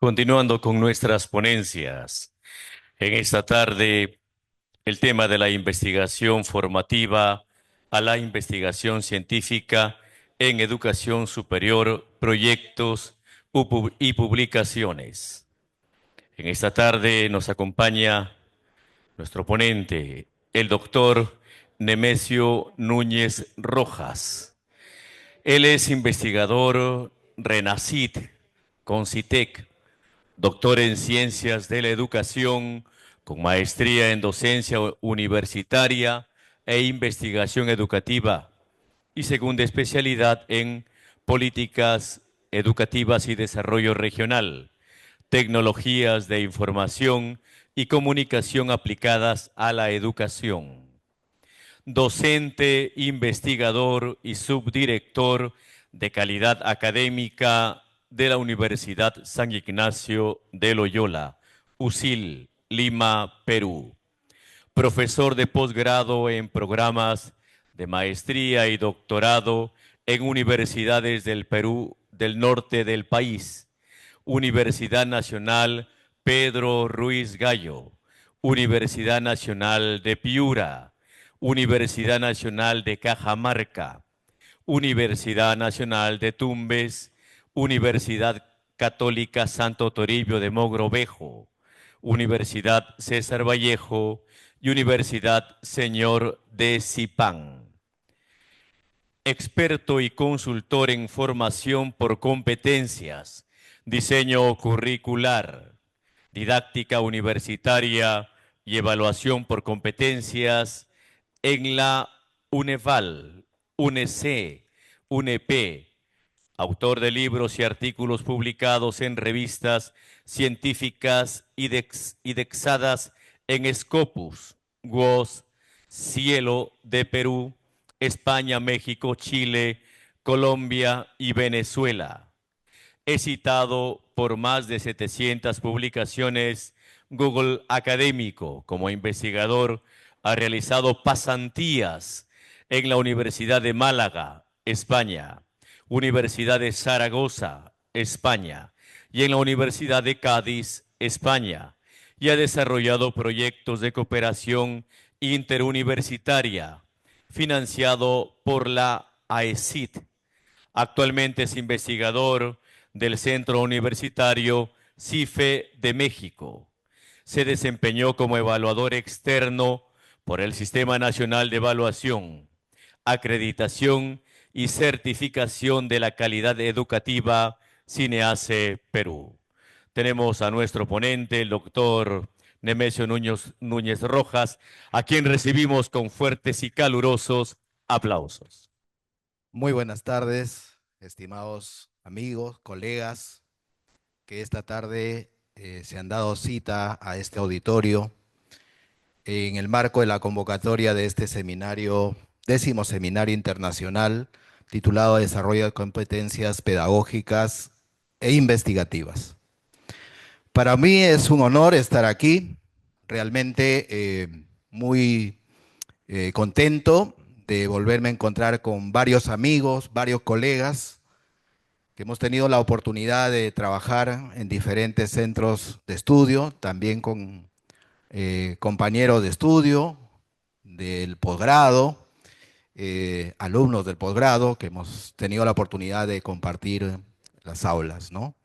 Continuando con nuestras ponencias, en esta tarde el tema de la investigación formativa a la investigación científica en educación superior, proyectos y publicaciones. En esta tarde nos acompaña nuestro ponente, el doctor Nemesio Núñez Rojas. Él es investigador RENACIT, CONCITEC, doctor en Ciencias de la Educación, con maestría en docencia universitaria e investigación educativa y segunda especialidad en políticas educativas y desarrollo regional, tecnologías de información y comunicación aplicadas a la educación. Docente, investigador y subdirector de calidad académica de la Universidad San Ignacio de Loyola, USIL, Lima, Perú. Profesor de posgrado en programas de maestría y doctorado en universidades del Perú del norte del país. Universidad Nacional Pedro Ruiz Gallo, Universidad Nacional de Piura, Universidad Nacional de Cajamarca, Universidad Nacional de Tumbes, Universidad Católica Santo Toribio de Mogrovejo, Universidad César Vallejo y Universidad Señor de Zipán. Experto y consultor en formación por competencias, diseño curricular, didáctica universitaria y evaluación por competencias en la UNEVAL, UNEC, UNEP, autor de libros y artículos publicados en revistas científicas indexadas en Scopus, WOS, Cielo de Perú, España, México, Chile, Colombia y Venezuela. He citado por más de 700 publicaciones. Google Académico, como investigador, ha realizado pasantías en la Universidad de Málaga, España, Universidad de Zaragoza, España, y en la Universidad de Cádiz, España, y ha desarrollado proyectos de cooperación interuniversitaria financiado por la AECIT. Actualmente es investigador del Centro Universitario CIFE de México. Se desempeñó como evaluador externo por el Sistema Nacional de Evaluación, Acreditación y Certificación de la Calidad Educativa CINEACE Perú. Tenemos a nuestro ponente, el doctor Nemesio Núñez Rojas, a quien recibimos con fuertes y calurosos aplausos. Muy buenas tardes, estimados amigos, colegas, que esta tarde se han dado cita a este auditorio en el marco de la convocatoria de este seminario, 10º Seminario Internacional, titulado Desarrollo de Competencias Pedagógicas e Investigativas. Para mí es un honor estar aquí, realmente muy contento de volverme a encontrar con varios amigos, varios colegas, que hemos tenido la oportunidad de trabajar en diferentes centros de estudio, también con compañeros de estudio del posgrado, alumnos del posgrado, que hemos tenido la oportunidad de compartir las aulas, ¿no?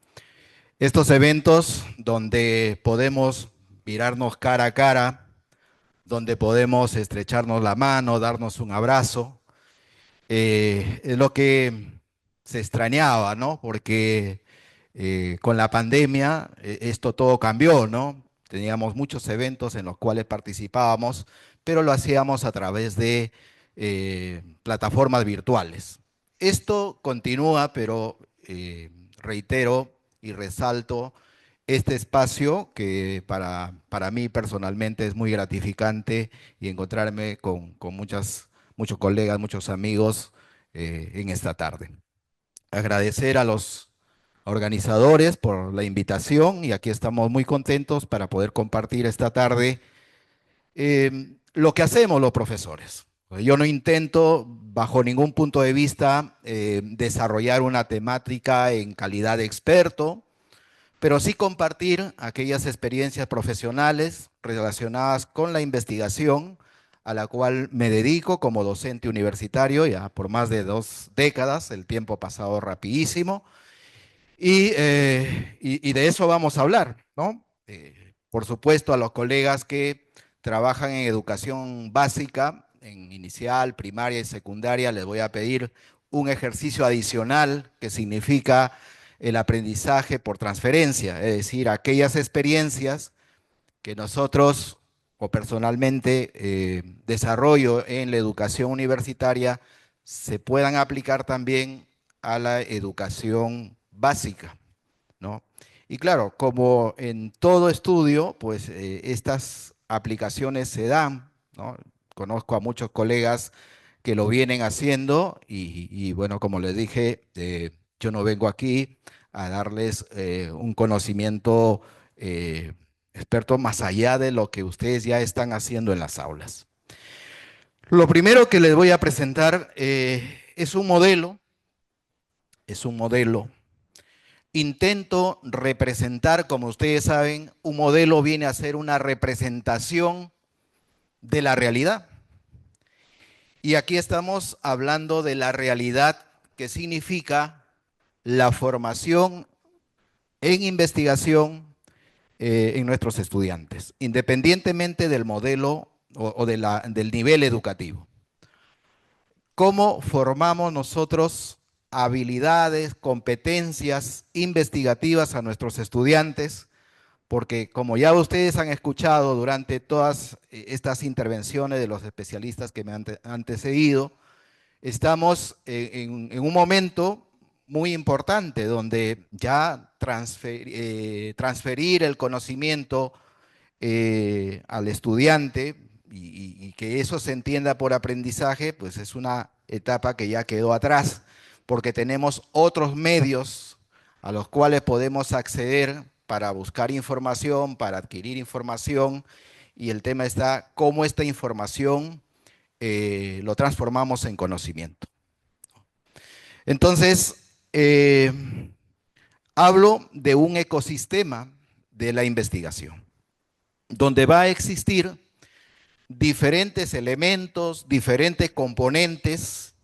Estos eventos donde podemos mirarnos cara a cara, donde podemos estrecharnos la mano, darnos un abrazo, es lo que se extrañaba, ¿no? Porque con la pandemia esto todo cambió, ¿no? Teníamos muchos eventos en los cuales participábamos, pero lo hacíamos a través de plataformas virtuales. Esto continúa, pero reitero y resalto este espacio que para mí personalmente es muy gratificante y encontrarme con muchos colegas, muchos amigos en esta tarde. Agradecer a los organizadores por la invitación y aquí estamos muy contentos para poder compartir esta tarde lo que hacemos los profesores. Yo no intento bajo ningún punto de vista desarrollar una temática en calidad de experto, pero sí compartir aquellas experiencias profesionales relacionadas con la investigación a la cual me dedico como docente universitario ya por más de 2 décadas. El tiempo ha pasado rapidísimo y de eso vamos a hablar, ¿no? Por supuesto, a los colegas que trabajan en educación básica, en inicial, primaria y secundaria, les voy a pedir un ejercicio adicional que significa el aprendizaje por transferencia, es decir, aquellas experiencias que nosotros o personalmente desarrollo en la educación universitaria se puedan aplicar también a la educación básica, ¿no? Y claro, como en todo estudio, pues estas aplicaciones se dan, ¿no? Conozco a muchos colegas que lo vienen haciendo y bueno, como les dije, yo no vengo aquí a darles un conocimiento eh, experto más allá de lo que ustedes ya están haciendo en las aulas. Lo primero que les voy a presentar es un modelo, es un modelo. Intento representar, como ustedes saben, un modelo viene a ser una representación de la realidad. Y aquí estamos hablando de la realidad que significa la formación en investigación en nuestros estudiantes, independientemente del modelo o del nivel educativo. ¿Cómo formamos nosotros habilidades, competencias investigativas a nuestros estudiantes? Porque como ya ustedes han escuchado durante todas estas intervenciones de los especialistas que me han antecedido, estamos en un momento muy importante donde ya transferir el conocimiento al estudiante y que eso se entienda por aprendizaje, pues es una etapa que ya quedó atrás, porque tenemos otros medios a los cuales podemos acceder para buscar información, para adquirir información, y el tema está cómo esta información lo transformamos en conocimiento. Entonces, hablo de un ecosistema de la investigación, donde va a existir diferentes elementos, diferentes componentes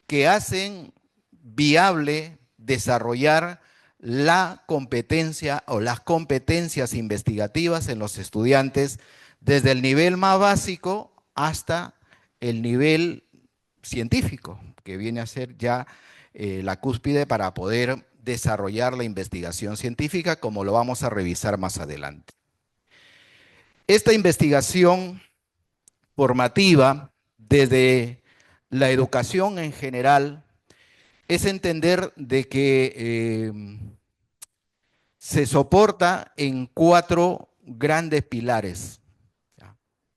que hacen viable desarrollar la competencia o las competencias investigativas en los estudiantes desde el nivel más básico hasta el nivel científico, que viene a ser ya la cúspide para poder desarrollar la investigación científica, como lo vamos a revisar más adelante. Esta investigación formativa, desde la educación en general, es entender de que se soporta en 4 grandes pilares,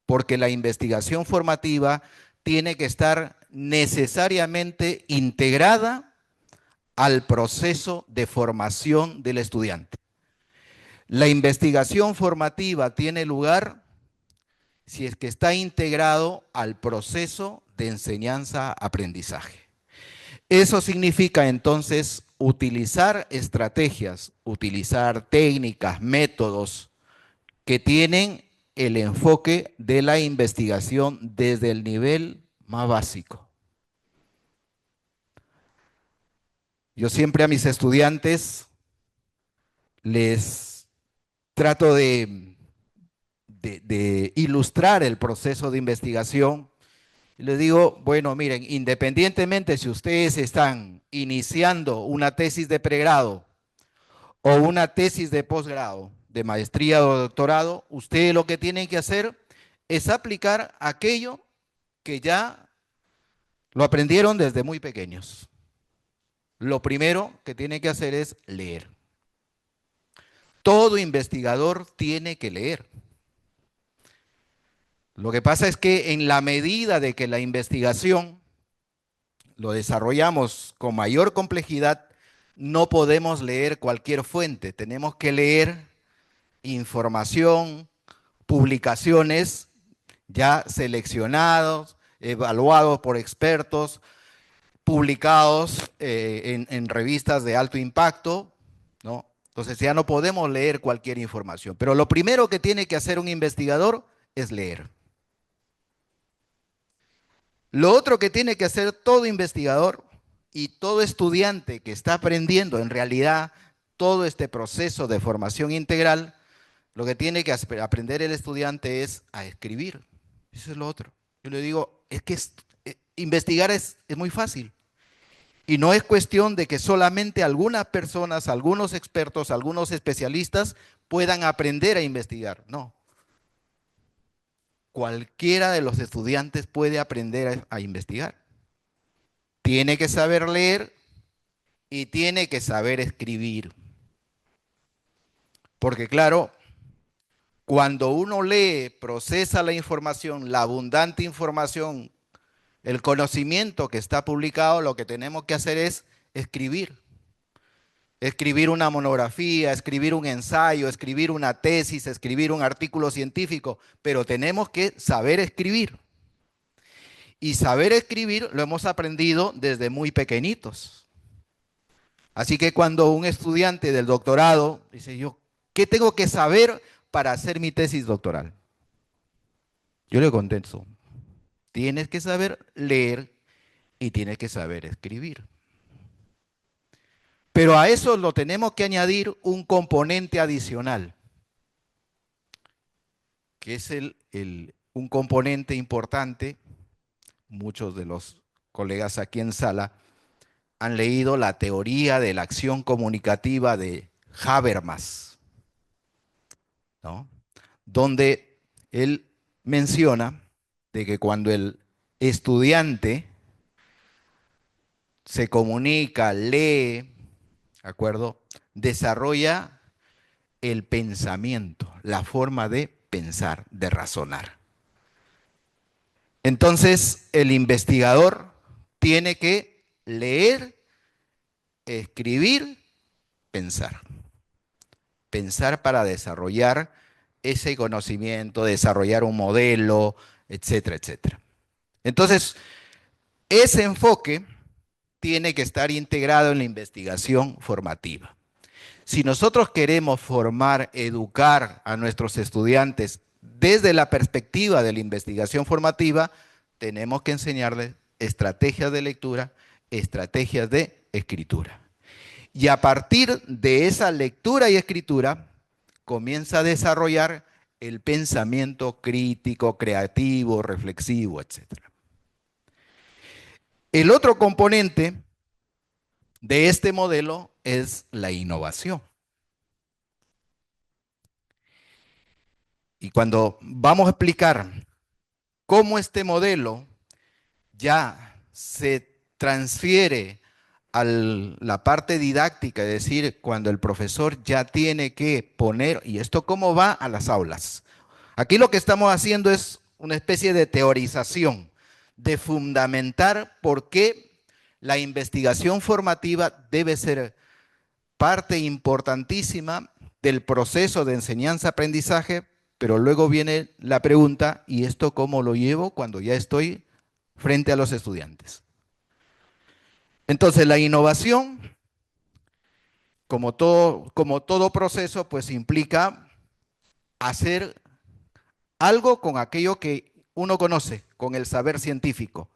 porque la investigación formativa tiene que estar necesariamente integrada al proceso de formación del estudiante. La investigación formativa tiene lugar si es que está integrado al proceso de enseñanza-aprendizaje. Eso significa entonces utilizar estrategias, utilizar técnicas, métodos que tienen el enfoque de la investigación desde el nivel más básico. Yo siempre a mis estudiantes les trato de ilustrar el proceso de investigación. Y les digo, bueno, miren, independientemente si ustedes están iniciando una tesis de pregrado o una tesis de posgrado, de maestría o doctorado, ustedes lo que tienen que hacer es aplicar aquello que ya lo aprendieron desde muy pequeños. Lo primero que tienen que hacer es leer. Todo investigador tiene que leer. Lo que pasa es que en la medida de que la investigación lo desarrollamos con mayor complejidad, no podemos leer cualquier fuente. Tenemos que leer información, publicaciones ya seleccionados, evaluados por expertos, publicados en revistas de alto impacto, ¿no? Entonces ya no podemos leer cualquier información. Pero lo primero que tiene que hacer un investigador es leer. Lo otro que tiene que hacer todo investigador y todo estudiante que está aprendiendo en realidad todo este proceso de formación integral, lo que tiene que aprender el estudiante es a escribir. Eso es lo otro. Yo le digo, es que investigar es muy fácil. Y no es cuestión de que solamente algunas personas, algunos expertos, algunos especialistas puedan aprender a investigar. No. Cualquiera de los estudiantes puede aprender a investigar. Tiene que saber leer y tiene que saber escribir. Porque claro, cuando uno lee, procesa la información, la abundante información, el conocimiento que está publicado, lo que tenemos que hacer es escribir. Escribir una monografía, escribir un ensayo, escribir una tesis, escribir un artículo científico, pero tenemos que saber escribir. Y saber escribir lo hemos aprendido desde muy pequeñitos. Así que cuando un estudiante del doctorado dice, yo, ¿qué tengo que saber para hacer mi tesis doctoral? Yo le contesto, tienes que saber leer y tienes que saber escribir. Pero a eso lo tenemos que añadir un componente adicional, que es un componente importante. Muchos de los colegas aquí en sala han leído la teoría de la acción comunicativa de Habermas, ¿no? Donde él menciona de que cuando el estudiante se comunica, lee, ¿de acuerdo? Desarrolla el pensamiento, la forma de pensar, de razonar. Entonces, el investigador tiene que leer, escribir, pensar. Pensar para desarrollar ese conocimiento, desarrollar un modelo, etcétera, etcétera. Entonces, ese enfoque tiene que estar integrado en la investigación formativa. Si nosotros queremos formar, educar a nuestros estudiantes desde la perspectiva de la investigación formativa, tenemos que enseñarles estrategias de lectura, estrategias de escritura. Y a partir de esa lectura y escritura, comienza a desarrollar el pensamiento crítico, creativo, reflexivo, etc. El otro componente de este modelo es la innovación. Y cuando vamos a explicar cómo este modelo ya se transfiere a la parte didáctica, es decir, cuando el profesor ya tiene que poner, ¿y esto cómo va a las aulas? Aquí lo que estamos haciendo es una especie de teorización, de fundamentar por qué la investigación formativa debe ser parte importantísima del proceso de enseñanza-aprendizaje, pero luego viene la pregunta, ¿y esto cómo lo llevo cuando ya estoy frente a los estudiantes? Entonces, la innovación, como todo proceso, pues implica hacer algo con aquello que uno conoce, con el saber científico.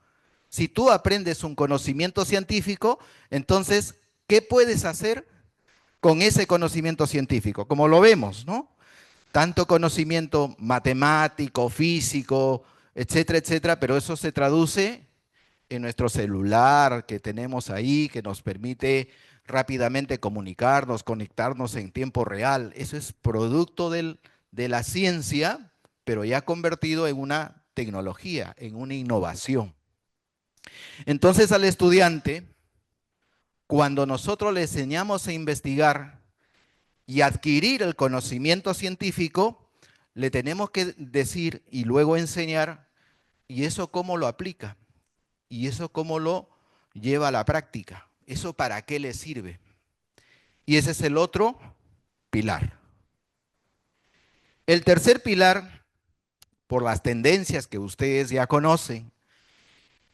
Si tú aprendes un conocimiento científico, entonces, ¿qué puedes hacer con ese conocimiento científico? Como lo vemos, ¿no? Tanto conocimiento matemático, físico, etcétera, etcétera, pero eso se traduce en nuestro celular que tenemos ahí, que nos permite rápidamente comunicarnos, conectarnos en tiempo real. Eso es producto de la ciencia, pero ya convertido en una tecnología, en una innovación. Entonces al estudiante, cuando nosotros le enseñamos a investigar y adquirir el conocimiento científico, le tenemos que decir y luego enseñar, ¿y eso cómo lo aplica? ¿Y eso cómo lo lleva a la práctica? ¿Eso para qué le sirve? Y ese es el otro pilar. El tercer pilar, por las tendencias que ustedes ya conocen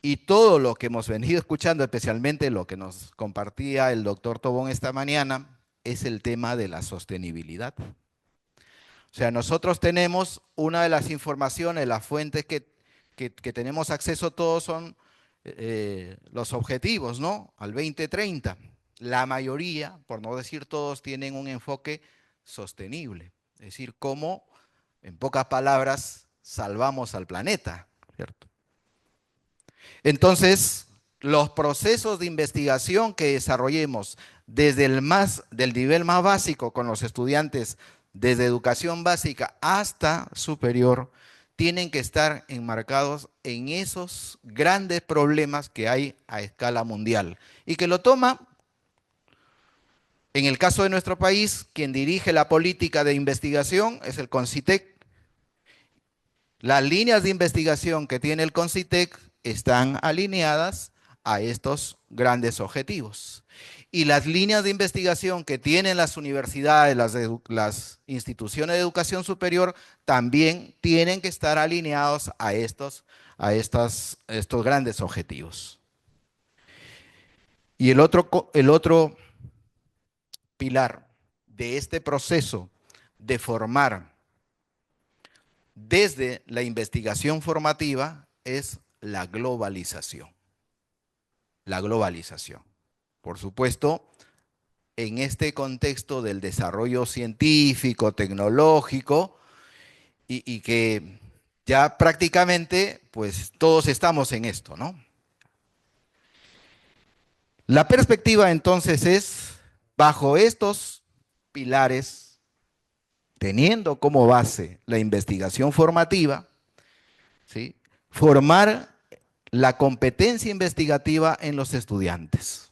y todo lo que hemos venido escuchando, especialmente lo que nos compartía el doctor Tobón esta mañana, es el tema de la sostenibilidad. O sea, nosotros tenemos una de las informaciones, las fuentes que tenemos acceso todos son los objetivos, ¿no? Al 2030. La mayoría, por no decir todos, tienen un enfoque sostenible. Es decir, cómo, en pocas palabras, salvamos al planeta, ¿cierto? Entonces, los procesos de investigación que desarrollemos desde del nivel más básico con los estudiantes, desde educación básica hasta superior, tienen que estar enmarcados en esos grandes problemas que hay a escala mundial y que lo toma, en el caso de nuestro país, quien dirige la política de investigación es el CONCITEC. Las líneas de investigación que tiene el CONCITEC están alineadas a estos grandes objetivos. Y las líneas de investigación que tienen las universidades, las instituciones de educación superior, también tienen que estar alineados a estos grandes objetivos. Y el otro pilar de este proceso de formar desde la investigación formativa es la globalización. La globalización. Por supuesto, en este contexto del desarrollo científico, tecnológico, y que ya prácticamente, pues todos estamos en esto, ¿no? La perspectiva entonces es, bajo estos pilares, teniendo como base la investigación formativa, ¿sí?, formar la competencia investigativa en los estudiantes.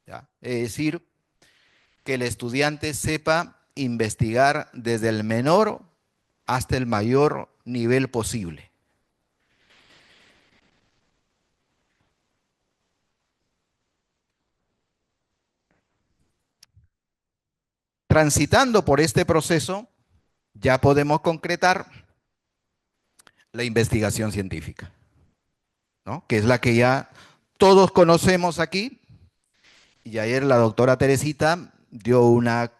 ¿Ya? Es decir, que el estudiante sepa investigar desde el menor hasta el mayor nivel posible. Transitando por este proceso, ya podemos concretar la investigación científica, ¿no?, que es la que ya todos conocemos aquí. Y ayer la doctora Teresita dio una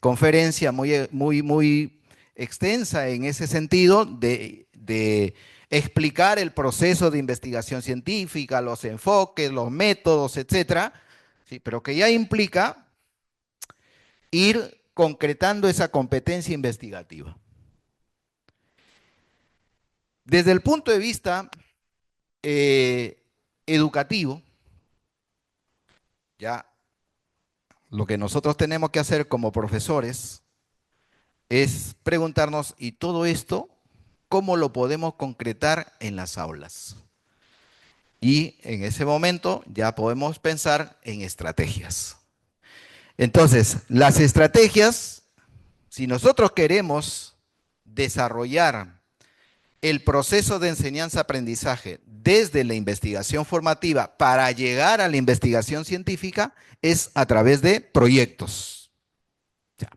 conferencia muy extensa en ese sentido de explicar el proceso de investigación científica, los enfoques, los métodos, etcétera, ¿sí?, pero que ya implica ir concretando esa competencia investigativa. Desde el punto de vista educativo, ya lo que nosotros tenemos que hacer como profesores es preguntarnos, ¿y todo esto cómo lo podemos concretar en las aulas? Y en ese momento ya podemos pensar en estrategias. Entonces, las estrategias, si nosotros queremos desarrollar el proceso de enseñanza-aprendizaje desde la investigación formativa para llegar a la investigación científica, es a través de proyectos. Ya.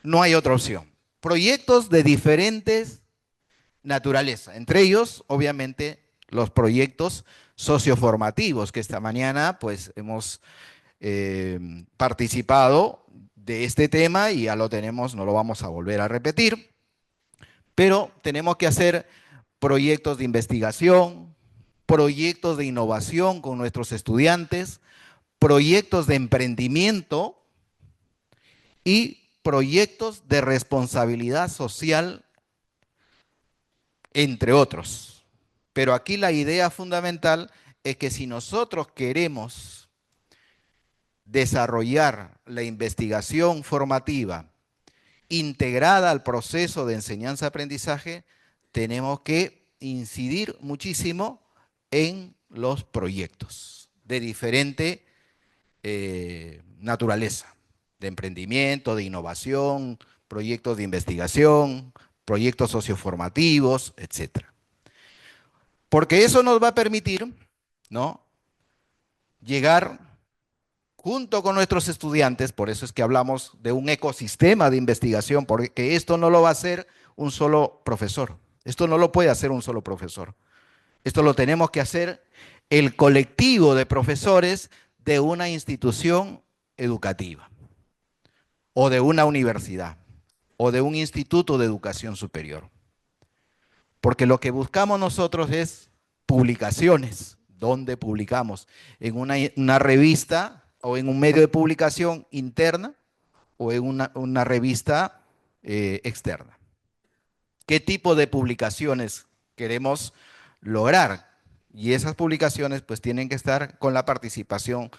No hay otra opción. Proyectos de diferentes naturaleza. Entre ellos, obviamente, los proyectos socioformativos, que esta mañana pues hemos participado de este tema y ya lo tenemos, no lo vamos a volver a repetir, pero tenemos que hacer proyectos de investigación, proyectos de innovación con nuestros estudiantes, proyectos de emprendimiento y proyectos de responsabilidad social, entre otros. Pero aquí la idea fundamental es que si nosotros queremos desarrollar la investigación formativa integrada al proceso de enseñanza-aprendizaje, tenemos que incidir muchísimo en los proyectos de diferente naturaleza, de emprendimiento, de innovación, proyectos de investigación, proyectos socioformativos, etc. Porque eso nos va a permitir, ¿no?, llegar junto con nuestros estudiantes, por eso es que hablamos de un ecosistema de investigación, porque esto no lo va a hacer un solo profesor, esto no lo puede hacer un solo profesor, esto lo tenemos que hacer el colectivo de profesores de una institución educativa o de una universidad o de un instituto de educación superior. Porque lo que buscamos nosotros es publicaciones. ¿Dónde publicamos? ¿En una revista o en un medio de publicación interna o en una revista externa? ¿Qué tipo de publicaciones queremos lograr? Y esas publicaciones pues tienen que estar con la participación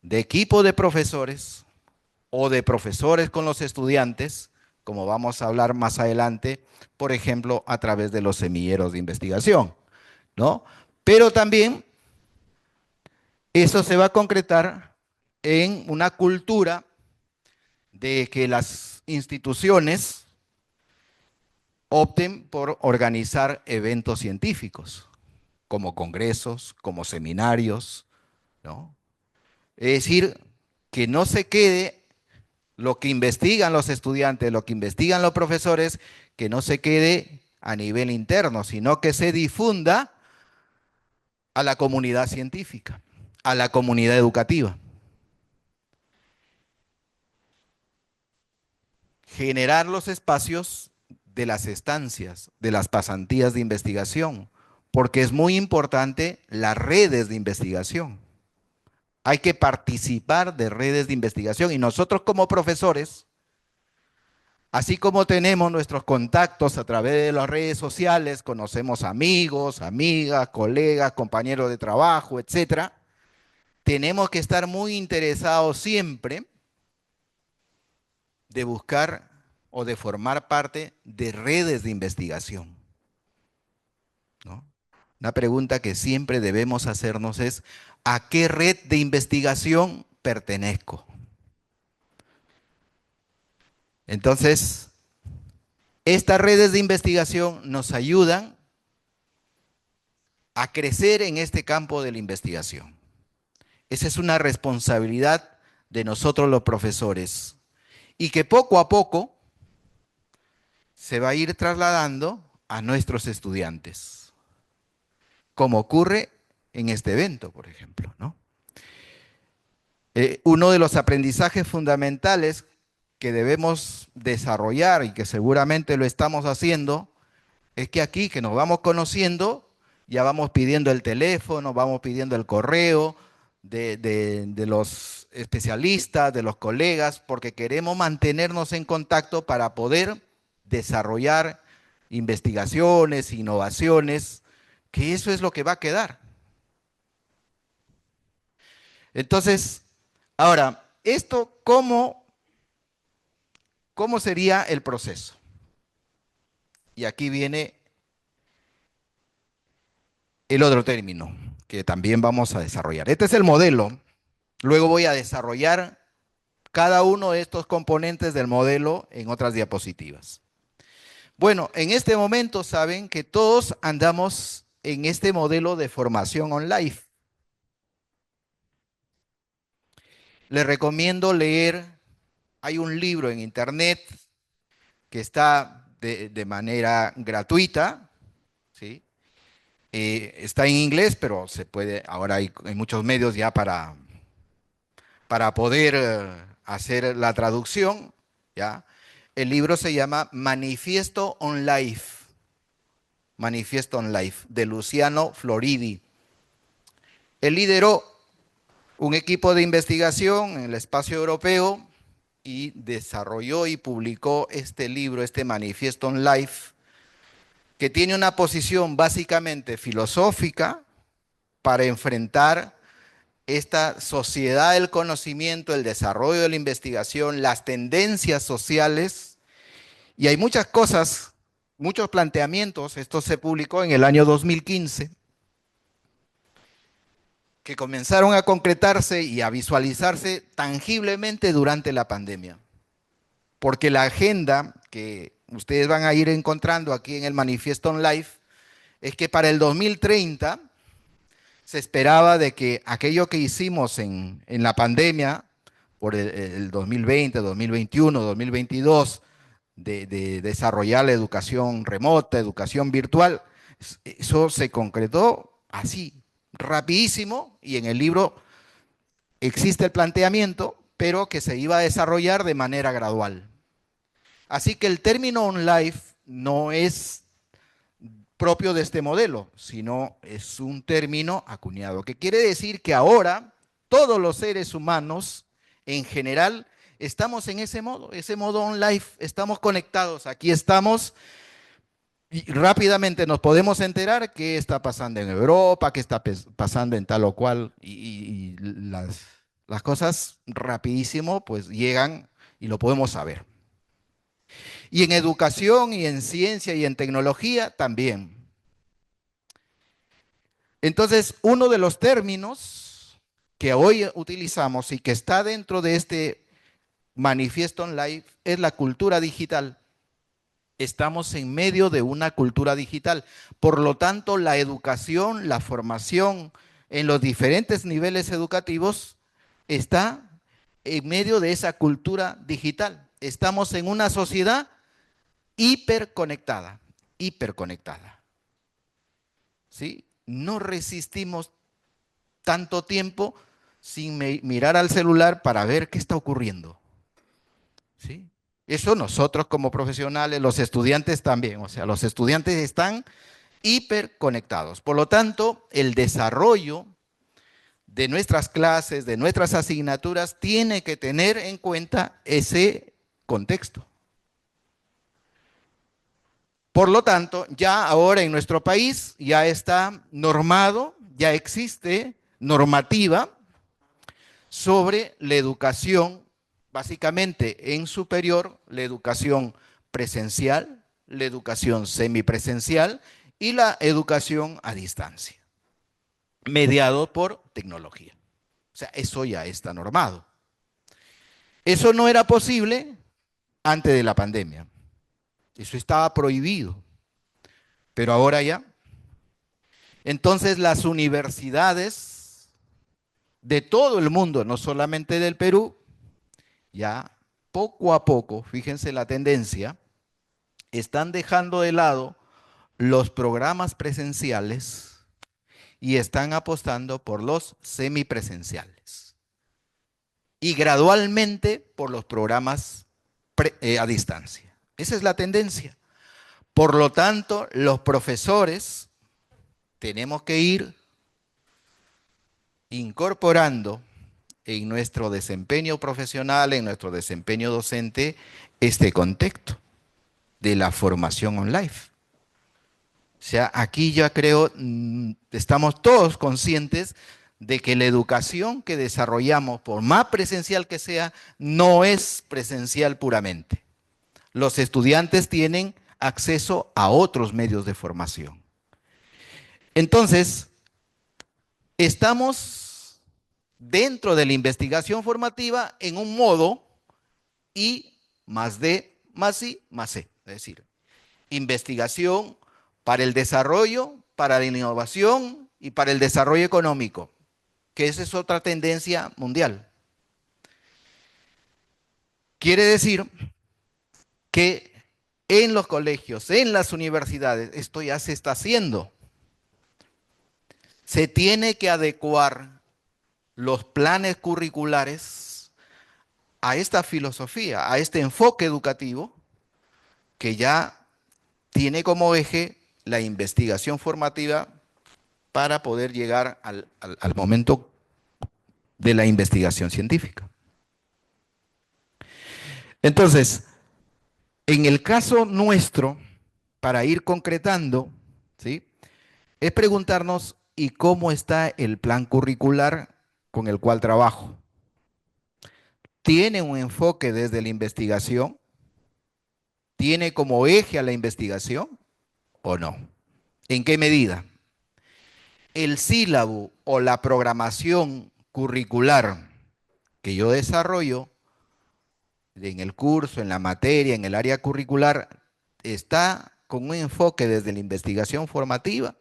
de equipo de profesores o de profesores con los estudiantes, como vamos a hablar más adelante, por ejemplo, a través de los semilleros de investigación, ¿no? Pero también eso se va a concretar en una cultura de que las instituciones opten por organizar eventos científicos, como congresos, como seminarios, ¿no? Es decir, que no se quede lo que investigan los estudiantes, lo que investigan los profesores, que no se quede a nivel interno, sino que se difunda a la comunidad científica, a la comunidad educativa. Generar los espacios de las estancias, de las pasantías de investigación, porque es muy importante las redes de investigación. Hay que participar de redes de investigación y nosotros como profesores, así como tenemos nuestros contactos a través de las redes sociales, conocemos amigos, amigas, colegas, compañeros de trabajo, etcétera, tenemos que estar muy interesados siempre de buscar o de formar parte de redes de investigación, ¿no? Una pregunta que siempre debemos hacernos es, ¿a qué red de investigación pertenezco? Entonces, estas redes de investigación nos ayudan a crecer en este campo de la investigación. Esa es una responsabilidad de nosotros los profesores y que poco a poco se va a ir trasladando a nuestros estudiantes, como ocurre en este evento, por ejemplo, ¿no? Uno de los aprendizajes fundamentales que debemos desarrollar y que seguramente lo estamos haciendo es que aquí que nos vamos conociendo, ya vamos pidiendo el teléfono, vamos pidiendo el correo de los especialistas, de los colegas, porque queremos mantenernos en contacto para poder desarrollar investigaciones, innovaciones, que eso es lo que va a quedar. Entonces, ahora, ¿esto cómo sería el proceso? Y aquí viene el otro término que también vamos a desarrollar. Este es el modelo. Luego voy a desarrollar cada uno de estos componentes del modelo en otras diapositivas. Bueno, en este momento saben que todos andamos en este modelo de formación online. Les recomiendo leer, hay un libro en internet que está de manera gratuita, ¿sí? Está en inglés, pero se puede, ahora hay muchos medios ya para poder hacer la traducción, ¿ya? El libro se llama Manifiesto on Life, Manifiesto on Life, de Luciano Floridi. Él lideró un equipo de investigación en el espacio europeo y desarrolló y publicó este libro, este Manifiesto on Life, que tiene una posición básicamente filosófica para enfrentar esta sociedad del conocimiento, el desarrollo de la investigación, las tendencias sociales, y hay muchas cosas, muchos planteamientos. Esto se publicó en el año 2015, que comenzaron a concretarse y a visualizarse tangiblemente durante la pandemia. Porque la agenda que ustedes van a ir encontrando aquí en el Manifiesto on Life es que para el 2030 se esperaba de que aquello que hicimos en la pandemia, por el 2020, 2021, 2022, de desarrollar la educación remota, educación virtual, eso se concretó así, rapidísimo, y en el libro existe el planteamiento, pero que se iba a desarrollar de manera gradual. Así que el término on-life no es propio de este modelo, sino es un término acuñado, que quiere decir que ahora todos los seres humanos en general estamos en ese modo on-life, estamos conectados, aquí estamos y rápidamente nos podemos enterar qué está pasando en Europa, qué está pasando en tal o cual, y las cosas rapidísimo pues llegan y lo podemos saber. Y en educación y en ciencia y en tecnología también. Entonces, uno de los términos que hoy utilizamos y que está dentro de este manifiesto online es la cultura digital. Estamos en medio de una cultura digital. Por lo tanto, la educación, la formación en los diferentes niveles educativos está en medio de esa cultura digital. Estamos en una sociedad hiperconectada, hiperconectada. ¿Sí? No resistimos tanto tiempo sin mirar al celular para ver qué está ocurriendo. ¿Sí? Eso nosotros como profesionales, los estudiantes también, o sea, los estudiantes están hiperconectados. Por lo tanto, el desarrollo de nuestras clases, de nuestras asignaturas, tiene que tener en cuenta ese contexto. Por lo tanto, ya ahora en nuestro país ya está normado, ya existe normativa sobre la educación, básicamente en superior, la educación presencial, la educación semipresencial y la educación a distancia, mediado por tecnología. O sea, eso ya está normado. Eso no era posible antes de la pandemia. Eso estaba prohibido, pero ahora ya. Entonces las universidades de todo el mundo, no solamente del Perú, ya poco a poco, fíjense la tendencia, están dejando de lado los programas presenciales y están apostando por los semipresenciales. Y gradualmente por los programas a distancia. Esa es la tendencia. Por lo tanto, los profesores tenemos que ir incorporando en nuestro desempeño profesional, en nuestro desempeño docente, este contexto de la formación online. O sea, aquí ya creo, estamos todos conscientes de que la educación que desarrollamos, por más presencial que sea, no es presencial puramente. Los estudiantes tienen acceso a otros medios de formación. Entonces, estamos dentro de la investigación formativa en un modo I más D más I más C. Es decir, investigación para el desarrollo, para la innovación y para el desarrollo económico, que esa es otra tendencia mundial. Quiere decir que en los colegios, en las universidades, esto ya se está haciendo. Se tiene que adecuar los planes curriculares a esta filosofía, a este enfoque educativo que ya tiene como eje la investigación formativa para poder llegar al momento de la investigación científica. Entonces, en el caso nuestro, para ir concretando, ¿sí?, es preguntarnos, ¿y cómo está el plan curricular con el cual trabajo? ¿Tiene un enfoque desde la investigación? ¿Tiene como eje a la investigación o no? ¿En qué medida? El sílabo o la programación curricular que yo desarrollo en el curso, en la materia, en el área curricular, ¿está con un enfoque desde la investigación formativa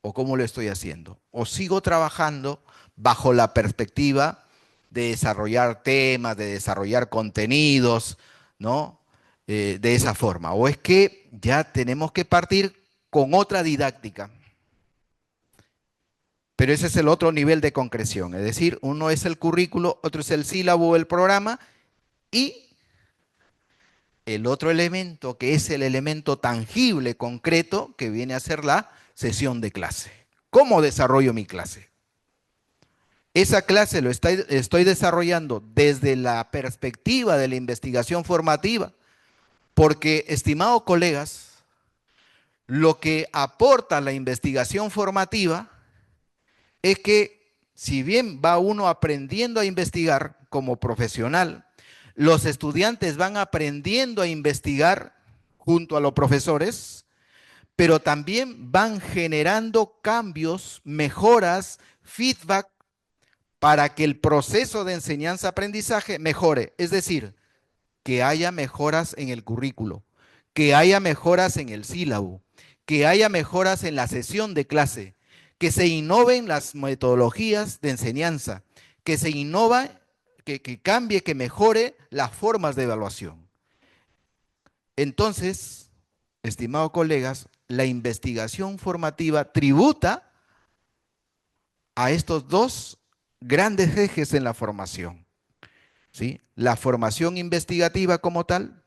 o cómo lo estoy haciendo? ¿O sigo trabajando bajo la perspectiva de desarrollar temas, de desarrollar contenidos, ¿no? De esa forma. ¿O es que ya tenemos que partir con otra didáctica? Pero ese es el otro nivel de concreción, es decir, uno es el currículo, otro es el sílabo o el programa, y el otro elemento, que es el elemento tangible, concreto, que viene a ser la sesión de clase. ¿Cómo desarrollo mi clase? Esa clase lo estoy desarrollando desde la perspectiva de la investigación formativa, porque, estimados colegas, lo que aporta la investigación formativa es que, si bien va uno aprendiendo a investigar como profesional, los estudiantes van aprendiendo a investigar junto a los profesores, pero también van generando cambios, mejoras, feedback para que el proceso de enseñanza-aprendizaje mejore. Es decir, que haya mejoras en el currículo, que haya mejoras en el sílabo, que haya mejoras en la sesión de clase, que se innoven las metodologías de enseñanza, que se innova, que cambie, que mejore las formas de evaluación. Entonces, estimados colegas, la investigación formativa tributa a estos dos grandes ejes en la formación, ¿sí? La formación investigativa como tal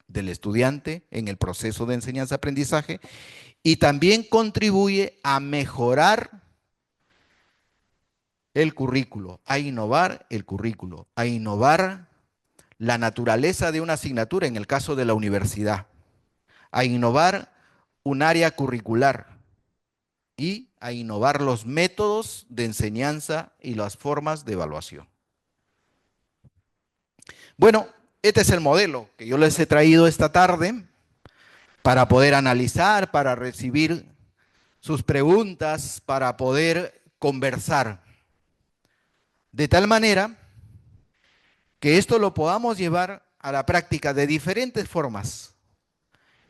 del estudiante en el proceso de enseñanza-aprendizaje, y también contribuye a mejorar el currículo, a innovar el currículo, a innovar la naturaleza de una asignatura en el caso de la universidad, a innovar un área curricular y a innovar los métodos de enseñanza y las formas de evaluación. Bueno, este es el modelo que yo les he traído esta tarde para poder analizar, para recibir sus preguntas, para poder conversar. De tal manera que esto lo podamos llevar a la práctica de diferentes formas.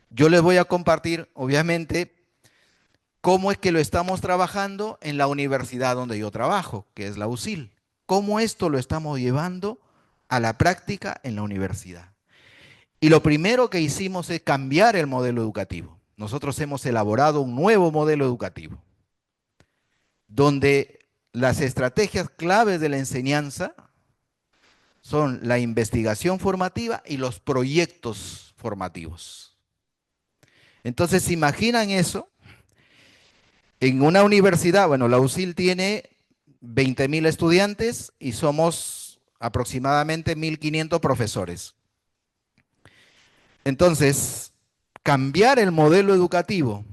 Yo les voy a compartir, obviamente, cómo es que lo estamos trabajando en la universidad donde yo trabajo, que es la USIL. Cómo esto lo estamos llevando a la práctica en la universidad. Y lo primero que hicimos es cambiar el modelo educativo. Nosotros hemos elaborado un nuevo modelo educativo, donde las estrategias claves de la enseñanza son la investigación formativa y los proyectos formativos. Entonces, ¿se imaginan eso? En una universidad, bueno, la USIL tiene 20.000 estudiantes y somos aproximadamente 1.500 profesores. Entonces, cambiar el modelo educativo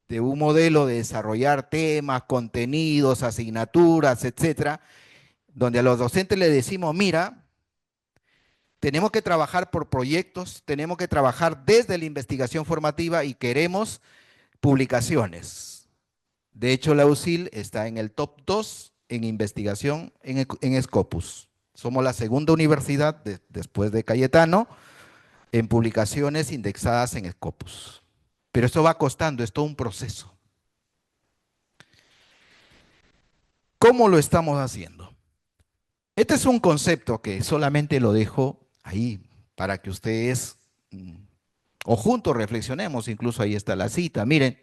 de un modelo de desarrollar temas, contenidos, asignaturas, etcétera, donde a los docentes les decimos, mira, tenemos que trabajar por proyectos, tenemos que trabajar desde la investigación formativa y queremos publicaciones. De hecho, la USIL está en el top 2 en investigación en Scopus. Somos la segunda universidad después de Cayetano en publicaciones indexadas en Scopus. Pero esto va costando, es todo un proceso. ¿Cómo lo estamos haciendo? Este es un concepto que solamente lo dejo ahí para que ustedes o juntos reflexionemos, incluso ahí está la cita. Miren,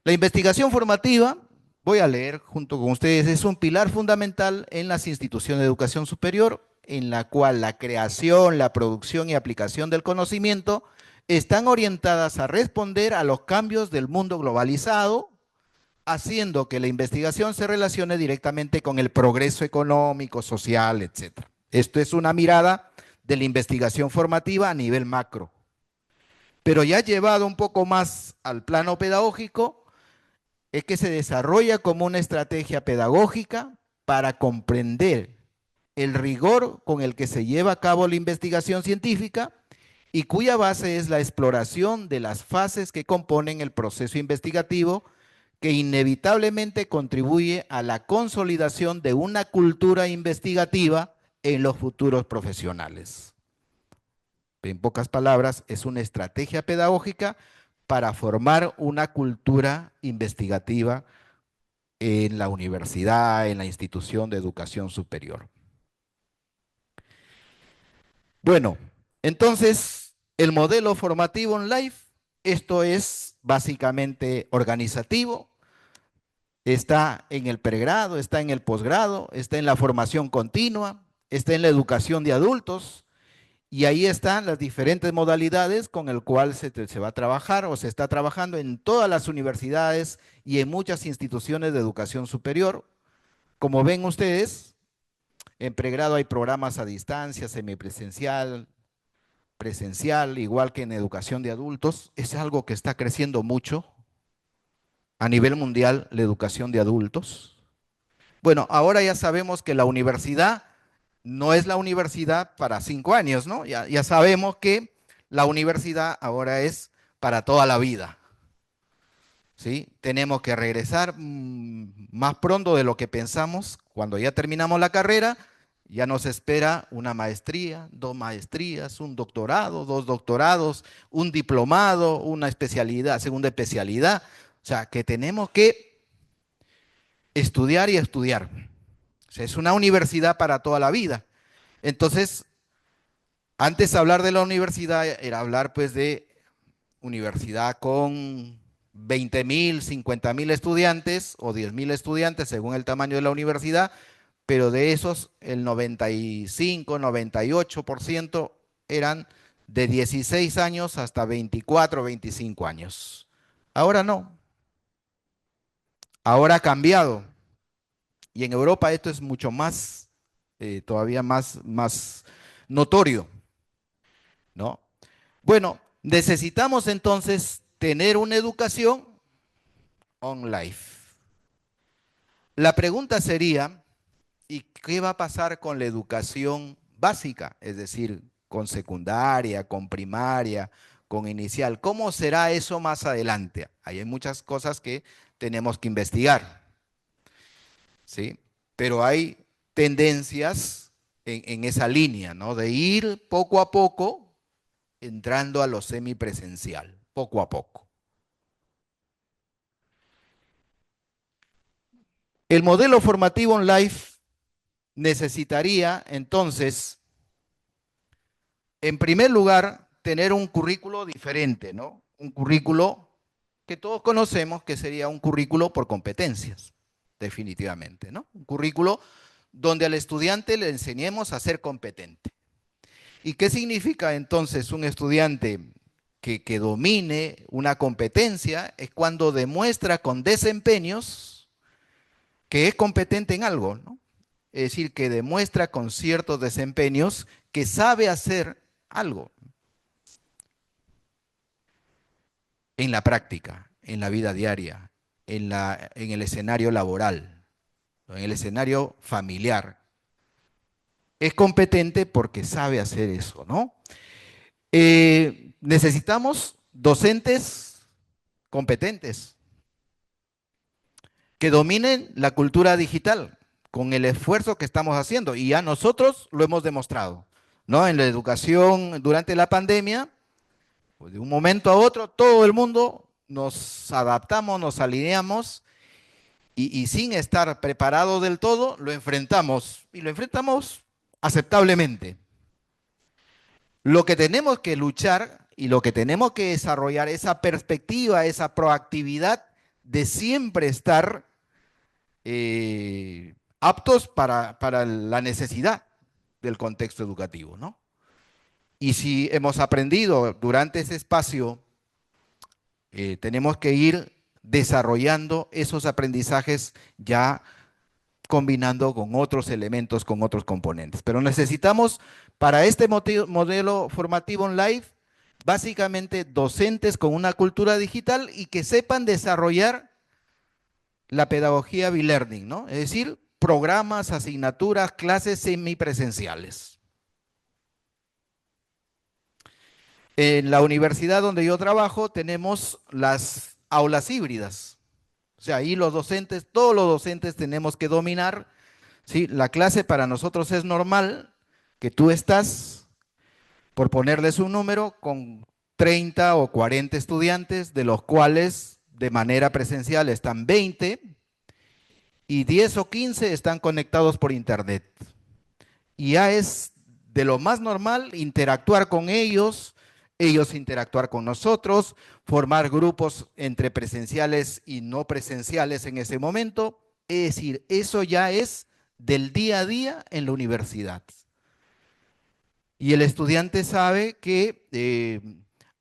la investigación formativa, voy a leer junto con ustedes, es un pilar fundamental en las instituciones de educación superior, en la cual la creación, la producción y aplicación del conocimiento están orientadas a responder a los cambios del mundo globalizado, haciendo que la investigación se relacione directamente con el progreso económico, social, etc. Esto es una mirada de la investigación formativa a nivel macro. Pero ya llevado un poco más al plano pedagógico, es que se desarrolla como una estrategia pedagógica para comprender el rigor con el que se lleva a cabo la investigación científica y cuya base es la exploración de las fases que componen el proceso investigativo, que inevitablemente contribuye a la consolidación de una cultura investigativa en los futuros profesionales. En pocas palabras, es una estrategia pedagógica para formar una cultura investigativa en la universidad, en la institución de educación superior. Bueno, entonces, el modelo formativo en life, esto es básicamente organizativo, está en el pregrado, está en el posgrado, está en la formación continua, está en la educación de adultos, y ahí están las diferentes modalidades con el cual se va a trabajar o se está trabajando en todas las universidades y en muchas instituciones de educación superior. Como ven ustedes, en pregrado hay programas a distancia, semipresencial, presencial, igual que en educación de adultos. Es algo que está creciendo mucho a nivel mundial, la educación de adultos. Bueno, ahora ya sabemos que la universidad no es la universidad para 5 años, ¿no? Ya sabemos que la universidad ahora es para toda la vida, ¿sí? Tenemos que regresar más pronto de lo que pensamos. Cuando ya terminamos la carrera, ya nos espera una maestría, 2 maestrías, un doctorado, 2 doctorados, un diplomado, una especialidad, segunda especialidad. O sea, que tenemos que estudiar y estudiar. O sea, es una universidad para toda la vida. Entonces, antes hablar de la universidad era hablar pues de universidad con 20.000, 50.000 estudiantes o 10.000 estudiantes según el tamaño de la universidad, pero de esos el 95, 98% eran de 16 años hasta 24, 25 años. Ahora no, ahora ha cambiado y en Europa esto es mucho más, todavía más notorio, ¿no? Bueno, necesitamos entonces tener una educación online. La pregunta sería, ¿y qué va a pasar con la educación básica? Es decir, con secundaria, con primaria, con inicial. ¿Cómo será eso más adelante? Ahí hay muchas cosas que tenemos que investigar, ¿sí? Pero hay tendencias en esa línea, ¿no? De ir poco a poco entrando a lo semipresencial, poco a poco. El modelo formativo online necesitaría entonces, en primer lugar, tener un currículo diferente, ¿no? Un currículo que todos conocemos que sería un currículo por competencias, definitivamente, ¿no? Un currículo donde al estudiante le enseñemos a ser competente. ¿Y qué significa entonces un estudiante que domine una competencia? Es cuando demuestra con desempeños que es competente en algo, ¿no? Es decir, que demuestra con ciertos desempeños que sabe hacer algo en la práctica, en la vida diaria, en el escenario laboral, en el escenario familiar. Es competente porque sabe hacer eso, ¿no? Necesitamos docentes competentes que dominen la cultura digital con el esfuerzo que estamos haciendo. Y ya nosotros lo hemos demostrado, ¿no? En la educación durante la pandemia, pues de un momento a otro, todo el mundo nos adaptamos, nos alineamos y sin estar preparado del todo, lo enfrentamos y lo enfrentamos aceptablemente. Lo que tenemos que luchar y lo que tenemos que desarrollar, esa perspectiva, esa proactividad de siempre estar aptos para la necesidad del contexto educativo, ¿no? Y si hemos aprendido durante ese espacio, tenemos que ir desarrollando esos aprendizajes ya combinando con otros elementos, con otros componentes. Pero necesitamos para este modelo formativo online, básicamente docentes con una cultura digital y que sepan desarrollar la pedagogía B-Learning, ¿no? Es decir, programas, asignaturas, clases semipresenciales. En la universidad donde yo trabajo tenemos las aulas híbridas. O sea, ahí los docentes, todos los docentes tenemos que dominar, ¿sí? La clase para nosotros es normal, que tú estás, por ponerles un número, con 30 o 40 estudiantes, de los cuales de manera presencial están 20 y 10 o 15 están conectados por internet. Y ya es de lo más normal interactuar con ellos, ellos interactuar con nosotros, formar grupos entre presenciales y no presenciales en ese momento. Es decir, eso ya es del día a día en la universidad. Y el estudiante sabe que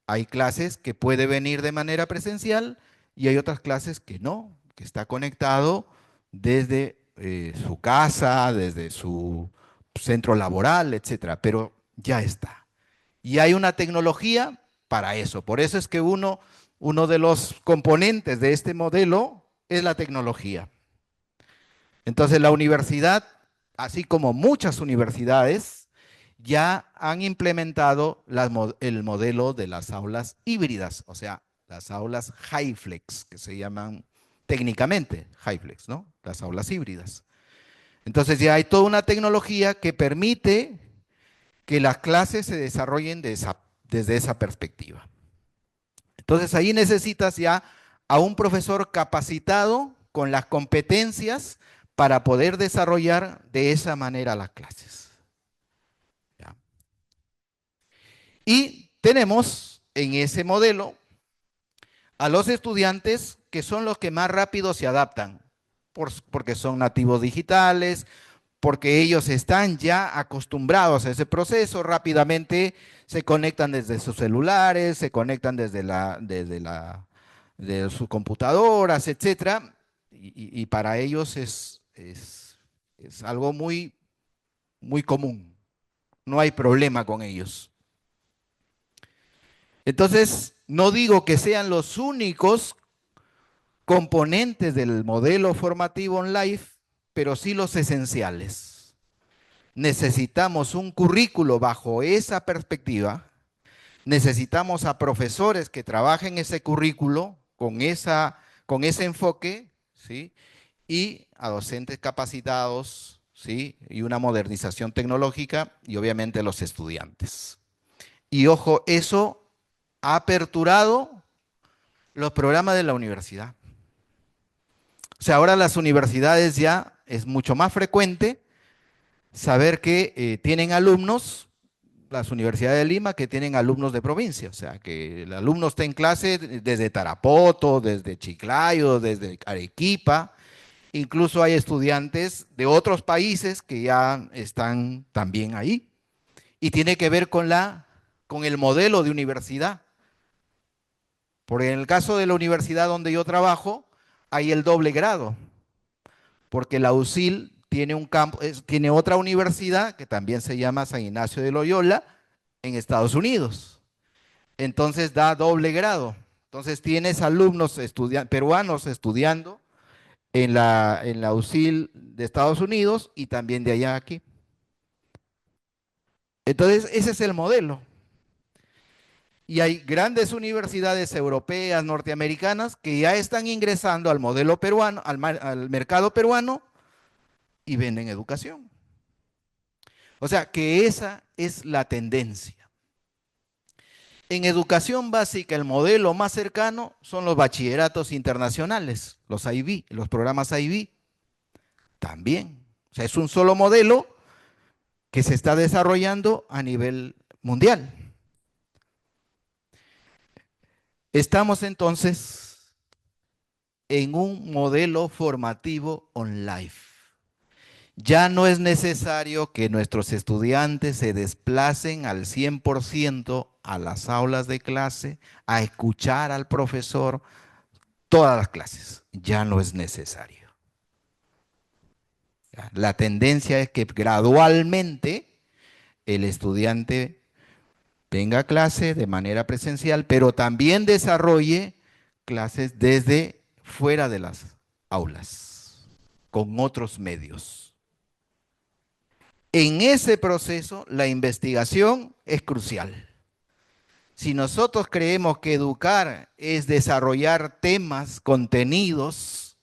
hay clases que puede venir de manera presencial y hay otras clases que no, que está conectado desde su casa, desde su centro laboral, etcétera, pero ya está. Y hay una tecnología para eso. Por eso es que uno de los componentes de este modelo es la tecnología. Entonces la universidad, así como muchas universidades, ya han implementado el modelo de las aulas híbridas, o sea, las aulas HyFlex, que se llaman técnicamente HyFlex, ¿no? Las aulas híbridas. Entonces ya hay toda una tecnología que permite que las clases se desarrollen desde esa perspectiva. Entonces ahí necesitas ya a un profesor capacitado con las competencias para poder desarrollar de esa manera las clases. ¿Ya? Y tenemos en ese modelo a los estudiantes que son los que más rápido se adaptan, porque son nativos digitales, porque ellos están ya acostumbrados a ese proceso, rápidamente se conectan desde sus celulares, se conectan de sus computadoras, etcétera, y para ellos es algo muy, muy común, no hay problema con ellos. Entonces, no digo que sean los únicos componentes del modelo formativo online, pero sí los esenciales. Necesitamos un currículo bajo esa perspectiva, necesitamos a profesores que trabajen ese currículo con ese enfoque, ¿sí? Y a docentes capacitados, ¿sí? Y una modernización tecnológica y obviamente los estudiantes. Y ojo, eso ha aperturado los programas de la universidad. O sea, ahora las universidades ya es mucho más frecuente saber que tienen alumnos, las universidades de Lima, que tienen alumnos de provincia. O sea, que el alumno está en clase desde Tarapoto, desde Chiclayo, desde Arequipa. Incluso hay estudiantes de otros países que ya están también ahí. Y tiene que ver con el modelo de universidad. Porque en el caso de la universidad donde yo trabajo, hay el doble grado. Porque la USIL tiene tiene otra universidad que también se llama San Ignacio de Loyola en Estados Unidos. Entonces da doble grado. Entonces tienes alumnos peruanos estudiando en la USIL de Estados Unidos y también de allá aquí. Entonces ese es el modelo. Y hay grandes universidades europeas, norteamericanas, que ya están ingresando al modelo peruano, al mercado peruano y venden educación. O sea que esa es la tendencia. En educación básica, el modelo más cercano son los bachilleratos internacionales, los IB, los programas IB. También. O sea, es un solo modelo que se está desarrollando a nivel mundial. Estamos entonces en un modelo formativo online. Ya no es necesario que nuestros estudiantes se desplacen al 100% a las aulas de clase, a escuchar al profesor todas las clases. Ya no es necesario. La tendencia es que gradualmente el estudiante venga a clase de manera presencial, pero también desarrolle clases desde fuera de las aulas, con otros medios. En ese proceso, la investigación es crucial. Si nosotros creemos que educar es desarrollar temas, contenidos,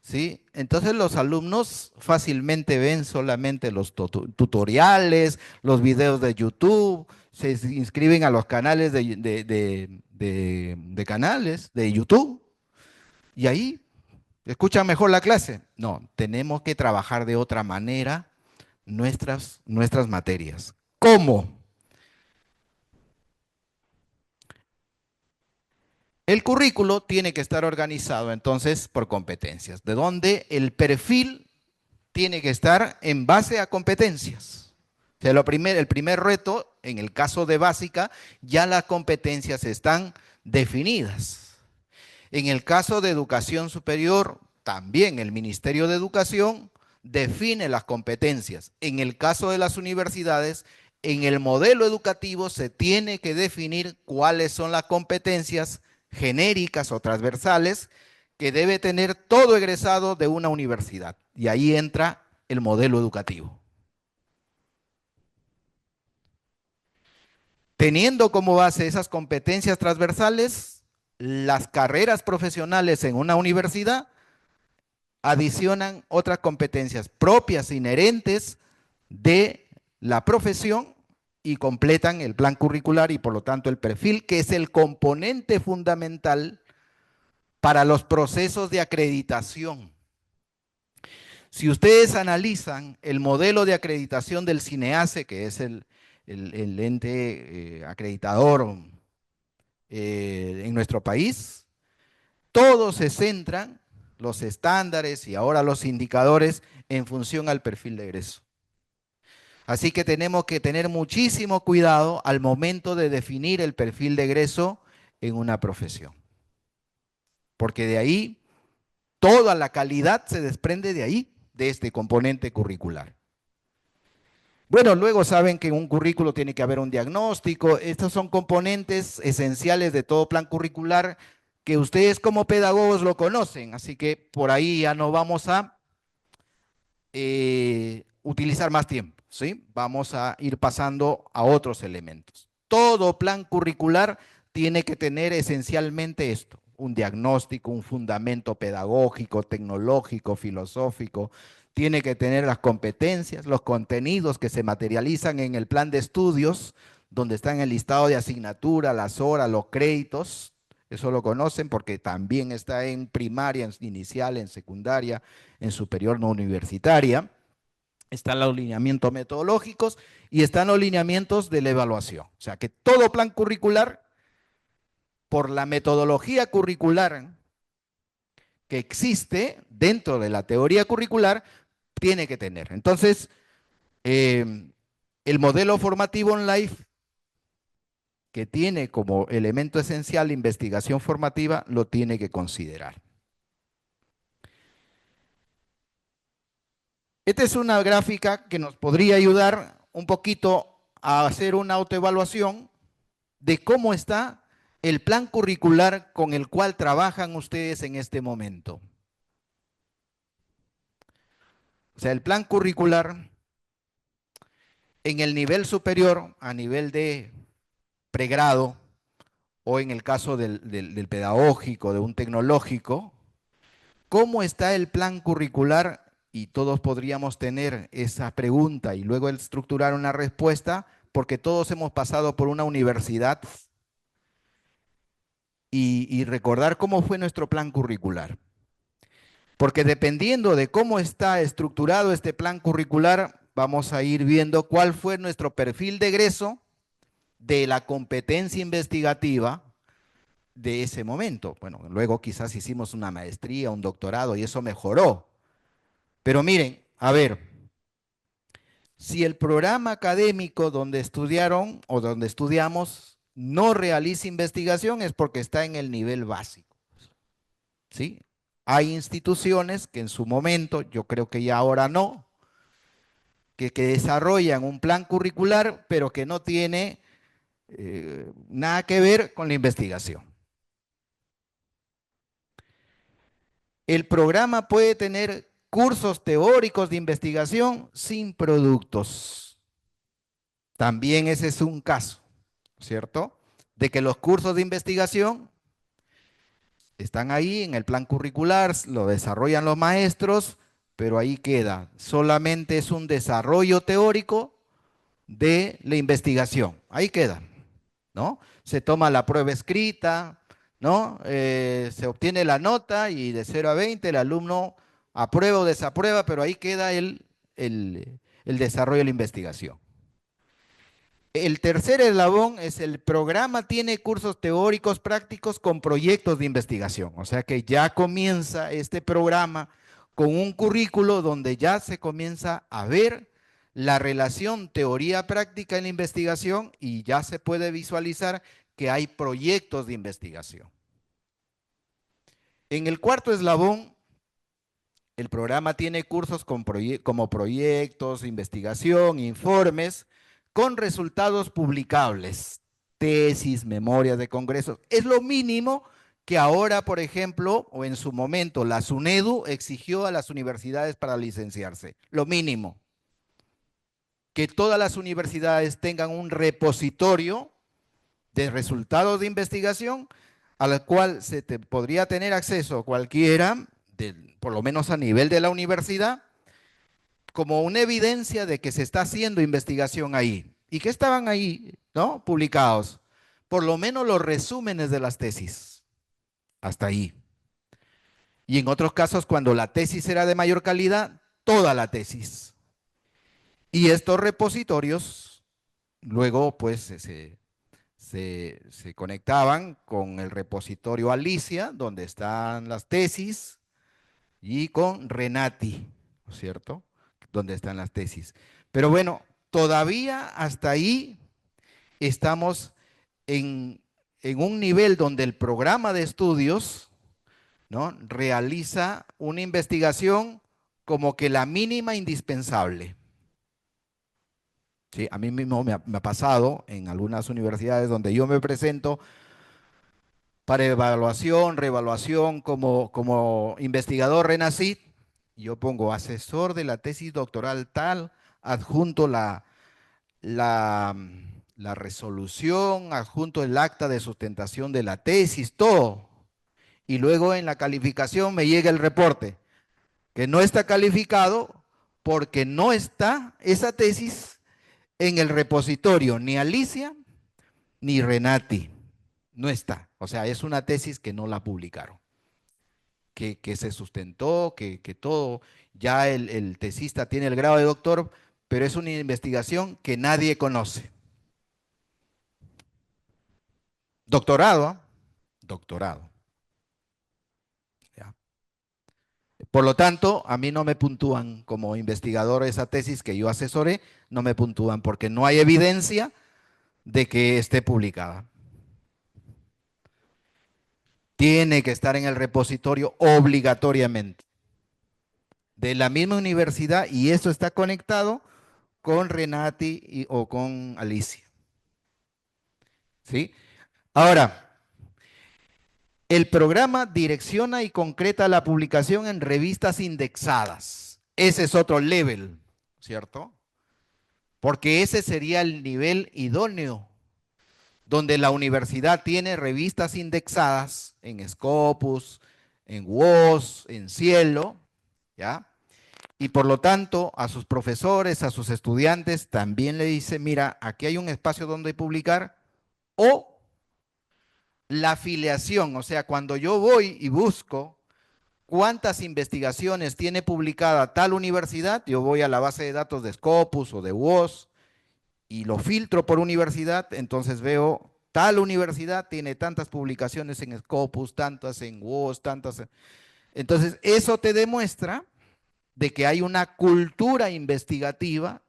¿sí? Entonces los alumnos fácilmente ven solamente los tutoriales, los videos de YouTube, se inscriben a los canales de canales de YouTube y ahí escuchan mejor la clase. No, tenemos que trabajar de otra manera nuestras materias. ¿Cómo? El currículo tiene que estar organizado entonces por competencias, de donde el perfil tiene que estar en base a competencias. O sea, el primer reto, en el caso de básica, ya las competencias están definidas. En el caso de educación superior, también el Ministerio de Educación define las competencias. En el caso de las universidades, en el modelo educativo se tiene que definir cuáles son las competencias genéricas o transversales que debe tener todo egresado de una universidad. Y ahí entra el modelo educativo. Teniendo como base esas competencias transversales, las carreras profesionales en una universidad adicionan otras competencias propias, inherentes de la profesión y completan el plan curricular y por lo tanto el perfil, que es el componente fundamental para los procesos de acreditación. Si ustedes analizan el modelo de acreditación del CINEACE, que es el ente acreditador en nuestro país, todos se centran, los estándares y ahora los indicadores, en función al perfil de egreso. Así que tenemos que tener muchísimo cuidado al momento de definir el perfil de egreso en una profesión. Porque de ahí, toda la calidad se desprende de ahí, de este componente curricular. Bueno, luego saben que en un currículo tiene que haber un diagnóstico. Estos son componentes esenciales de todo plan curricular que ustedes como pedagogos lo conocen. Así que por ahí ya no vamos a utilizar más tiempo, ¿sí? Vamos a ir pasando a otros elementos. Todo plan curricular tiene que tener esencialmente esto: un diagnóstico, un fundamento pedagógico, tecnológico, filosófico. Tiene que tener las competencias, los contenidos que se materializan en el plan de estudios, donde están el listado de asignatura, las horas, los créditos. Eso lo conocen porque también está en primaria, en inicial, en secundaria, en superior no universitaria. Están los lineamientos metodológicos y están los lineamientos de la evaluación. O sea que todo plan curricular, por la metodología curricular que existe dentro de la teoría curricular, tiene que tener. Entonces, el modelo formativo online, que tiene como elemento esencial la investigación formativa, lo tiene que considerar. Esta es una gráfica que nos podría ayudar un poquito a hacer una autoevaluación de cómo está el plan curricular con el cual trabajan ustedes en este momento. O sea, el plan curricular en el nivel superior, a nivel de pregrado, o en el caso del pedagógico, de un tecnológico, ¿cómo está el plan curricular? Y todos podríamos tener esa pregunta y luego estructurar una respuesta, porque todos hemos pasado por una universidad y recordar cómo fue nuestro plan curricular. Porque dependiendo de cómo está estructurado este plan curricular, vamos a ir viendo cuál fue nuestro perfil de egreso de la competencia investigativa de ese momento. Bueno, luego quizás hicimos una maestría, un doctorado y eso mejoró. Pero miren, a ver, si el programa académico donde estudiaron o donde estudiamos no realiza investigación, es porque está en el nivel básico, ¿sí? Hay instituciones que en su momento, yo creo que ya ahora no, que desarrollan un plan curricular, pero que no tiene nada que ver con la investigación. El programa puede tener cursos teóricos de investigación sin productos. También ese es un caso, ¿cierto? De que los cursos de investigación están ahí en el plan curricular, lo desarrollan los maestros, pero ahí queda. Solamente es un desarrollo teórico de la investigación. Ahí queda, ¿no? Se toma la prueba escrita, ¿no? Se obtiene la nota y de 0 a 20 el alumno aprueba o desaprueba, pero ahí queda el desarrollo de la investigación. El tercer eslabón es el programa tiene cursos teóricos prácticos con proyectos de investigación. O sea que ya comienza este programa con un currículo donde ya se comienza a ver la relación teoría práctica en la investigación y ya se puede visualizar que hay proyectos de investigación. En el cuarto eslabón, el programa tiene cursos como proyectos, investigación, informes, con resultados publicables, tesis, memorias de congresos. Es lo mínimo que ahora, por ejemplo, o en su momento, la SUNEDU exigió a las universidades para licenciarse. Lo mínimo. Que todas las universidades tengan un repositorio de resultados de investigación al cual se podría tener acceso cualquiera, por lo menos a nivel de la universidad, como una evidencia de que se está haciendo investigación ahí y que estaban ahí, ¿no? Publicados. Por lo menos los resúmenes de las tesis. Hasta ahí. Y en otros casos, cuando la tesis era de mayor calidad, toda la tesis. Y estos repositorios, luego, pues, se conectaban con el repositorio Alicia, donde están las tesis, y con Renati, ¿no es cierto? Donde están las tesis. Pero bueno, todavía hasta ahí estamos en un nivel donde el programa de estudios, ¿no?, realiza una investigación como que la mínima indispensable. ¿Sí? A mí mismo me ha pasado en algunas universidades donde yo me presento para evaluación, reevaluación como investigador RENACIT. Yo pongo asesor de la tesis doctoral tal, adjunto la, la resolución, adjunto el acta de sustentación de la tesis, todo. Y luego en la calificación me llega el reporte, que no está calificado porque no está esa tesis en el repositorio, ni Alicia ni Renati. No está. O sea, es una tesis que no la publicaron. Que se sustentó, que todo, ya el tesista tiene el grado de doctor, pero es una investigación que nadie conoce. Doctorado, ¿ah? Doctorado. ¿Ya? Por lo tanto, a mí no me puntúan como investigador esa tesis que yo asesoré, no me puntúan porque no hay evidencia de que esté publicada. Tiene que estar en el repositorio obligatoriamente de la misma universidad y eso está conectado con Renati o con Alicia. ¿Sí? Ahora, el programa direcciona y concreta la publicación en revistas indexadas. Ese es otro level, ¿cierto? Porque ese sería el nivel idóneo, donde la universidad tiene revistas indexadas en Scopus, en WOS, en Cielo, ¿ya? Y por lo tanto, a sus profesores, a sus estudiantes, también le dice, mira, aquí hay un espacio donde publicar, o la afiliación, o sea, cuando yo voy y busco cuántas investigaciones tiene publicada tal universidad, yo voy a la base de datos de Scopus o de WOS y lo filtro por universidad, entonces veo tal universidad tiene tantas publicaciones en Scopus, tantas en WOS, tantas. Entonces, eso te demuestra de que hay una cultura investigativa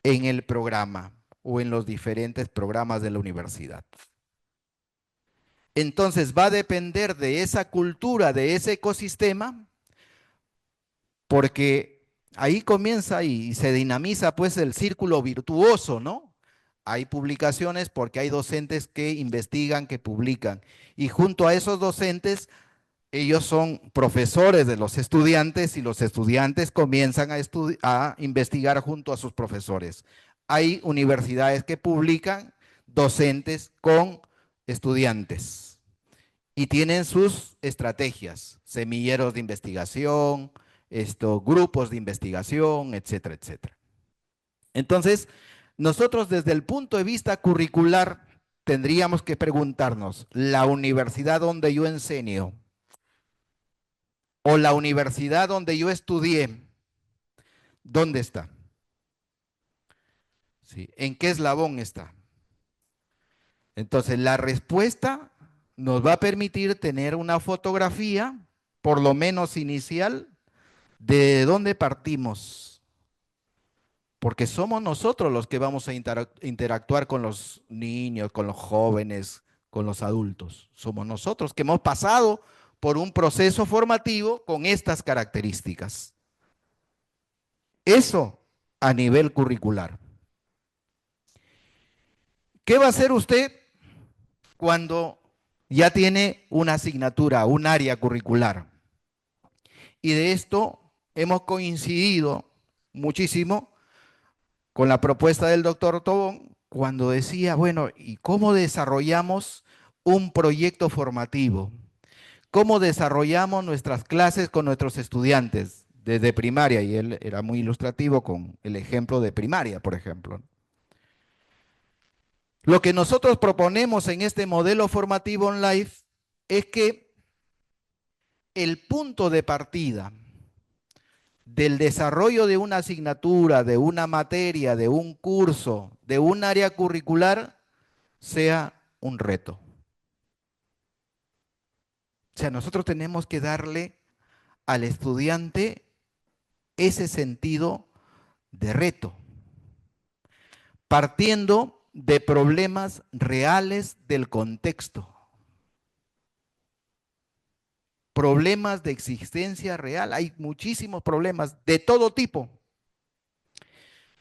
en el programa o en los diferentes programas de la universidad. Entonces va a depender de esa cultura, de ese ecosistema, porque ahí comienza y se dinamiza pues el círculo virtuoso, ¿no? Hay publicaciones porque hay docentes que investigan, que publican. Y junto a esos docentes, ellos son profesores de los estudiantes y los estudiantes comienzan a investigar junto a sus profesores. Hay universidades que publican docentes con estudiantes y tienen sus estrategias, semilleros de investigación, grupos de investigación, etcétera, etcétera. Entonces, nosotros desde el punto de vista curricular tendríamos que preguntarnos, ¿la universidad donde yo enseño o la universidad donde yo estudié, dónde está? ¿Sí? ¿En qué eslabón está? Entonces, la respuesta nos va a permitir tener una fotografía, por lo menos inicial, de dónde partimos, porque somos nosotros los que vamos a interactuar con los niños, con los jóvenes, con los adultos. Somos nosotros que hemos pasado por un proceso formativo con estas características. Eso a nivel curricular. ¿Qué va a hacer usted cuando ya tiene una asignatura, un área curricular? Y de esto hemos coincidido muchísimo con la propuesta del doctor Tobón cuando decía, bueno, ¿y cómo desarrollamos un proyecto formativo? ¿Cómo desarrollamos nuestras clases con nuestros estudiantes desde primaria? Y él era muy ilustrativo con el ejemplo de primaria, por ejemplo. Lo que nosotros proponemos en este modelo formativo online es que el punto de partida del desarrollo de una asignatura, de una materia, de un curso, de un área curricular, sea un reto. O sea, nosotros tenemos que darle al estudiante ese sentido de reto, partiendo de problemas reales del contexto, problemas de existencia real. Hay muchísimos problemas de todo tipo.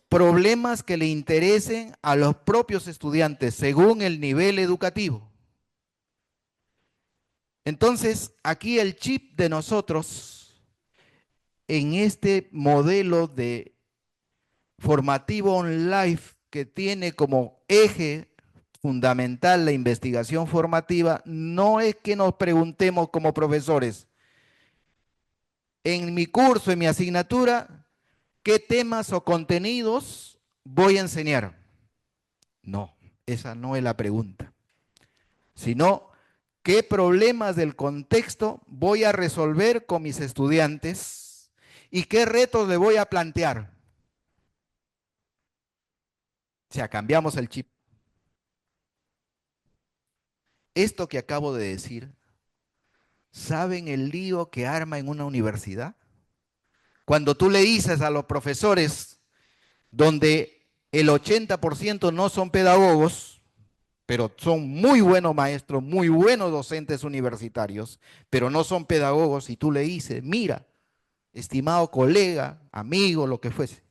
Problemas que le interesen a los propios estudiantes según el nivel educativo. Entonces, aquí el chip de nosotros en este modelo de formativo online que tiene como eje fundamental la investigación formativa, no es que nos preguntemos como profesores, en mi curso, en mi asignatura, ¿qué temas o contenidos voy a enseñar? No, esa no es la pregunta, sino qué problemas del contexto voy a resolver con mis estudiantes y qué retos le voy a plantear. O sea, cambiamos el chip. Esto que acabo de decir, ¿saben el lío que arma en una universidad? Cuando tú le dices a los profesores, donde el 80% no son pedagogos, pero son muy buenos maestros, muy buenos docentes universitarios, pero no son pedagogos, y tú le dices, mira, estimado colega, amigo, lo que fuese,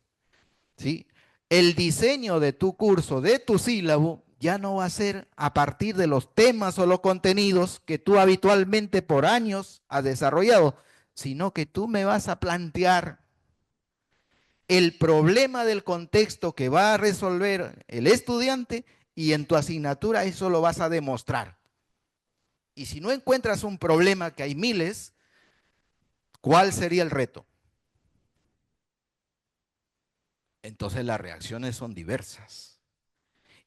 ¿sí? El diseño de tu curso, de tu sílabo, ya no va a ser a partir de los temas o los contenidos que tú habitualmente por años has desarrollado, sino que tú me vas a plantear el problema del contexto que va a resolver el estudiante y en tu asignatura eso lo vas a demostrar. Y si no encuentras un problema, que hay miles, ¿cuál sería el reto? Entonces las reacciones son diversas.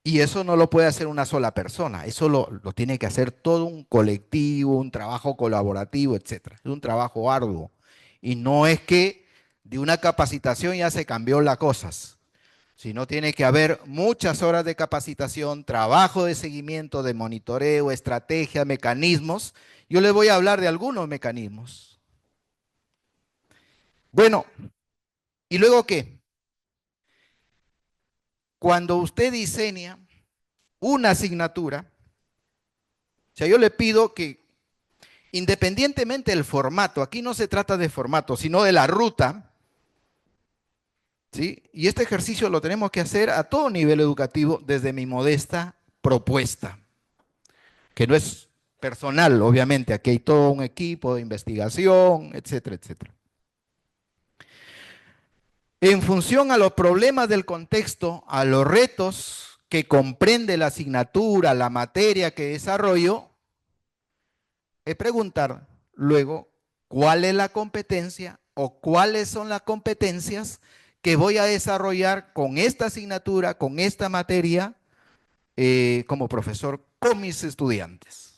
Y eso no lo puede hacer una sola persona, eso lo tiene que hacer todo un colectivo, un trabajo colaborativo, etcétera. Es un trabajo arduo. Y no es que de una capacitación ya se cambió las cosas, sino tiene que haber muchas horas de capacitación, trabajo de seguimiento, de monitoreo, estrategia, mecanismos. Yo les voy a hablar de algunos mecanismos. Bueno, ¿y luego qué? Cuando usted diseña una asignatura, o sea, yo le pido que independientemente del formato, aquí no se trata de formato, sino de la ruta, ¿sí? Y este ejercicio lo tenemos que hacer a todo nivel educativo desde mi modesta propuesta, que no es personal, obviamente, aquí hay todo un equipo de investigación, etcétera, etcétera. En función a los problemas del contexto, a los retos que comprende la asignatura, la materia que desarrollo, es preguntar luego cuál es la competencia o cuáles son las competencias que voy a desarrollar con esta asignatura, con esta materia, como profesor, con mis estudiantes.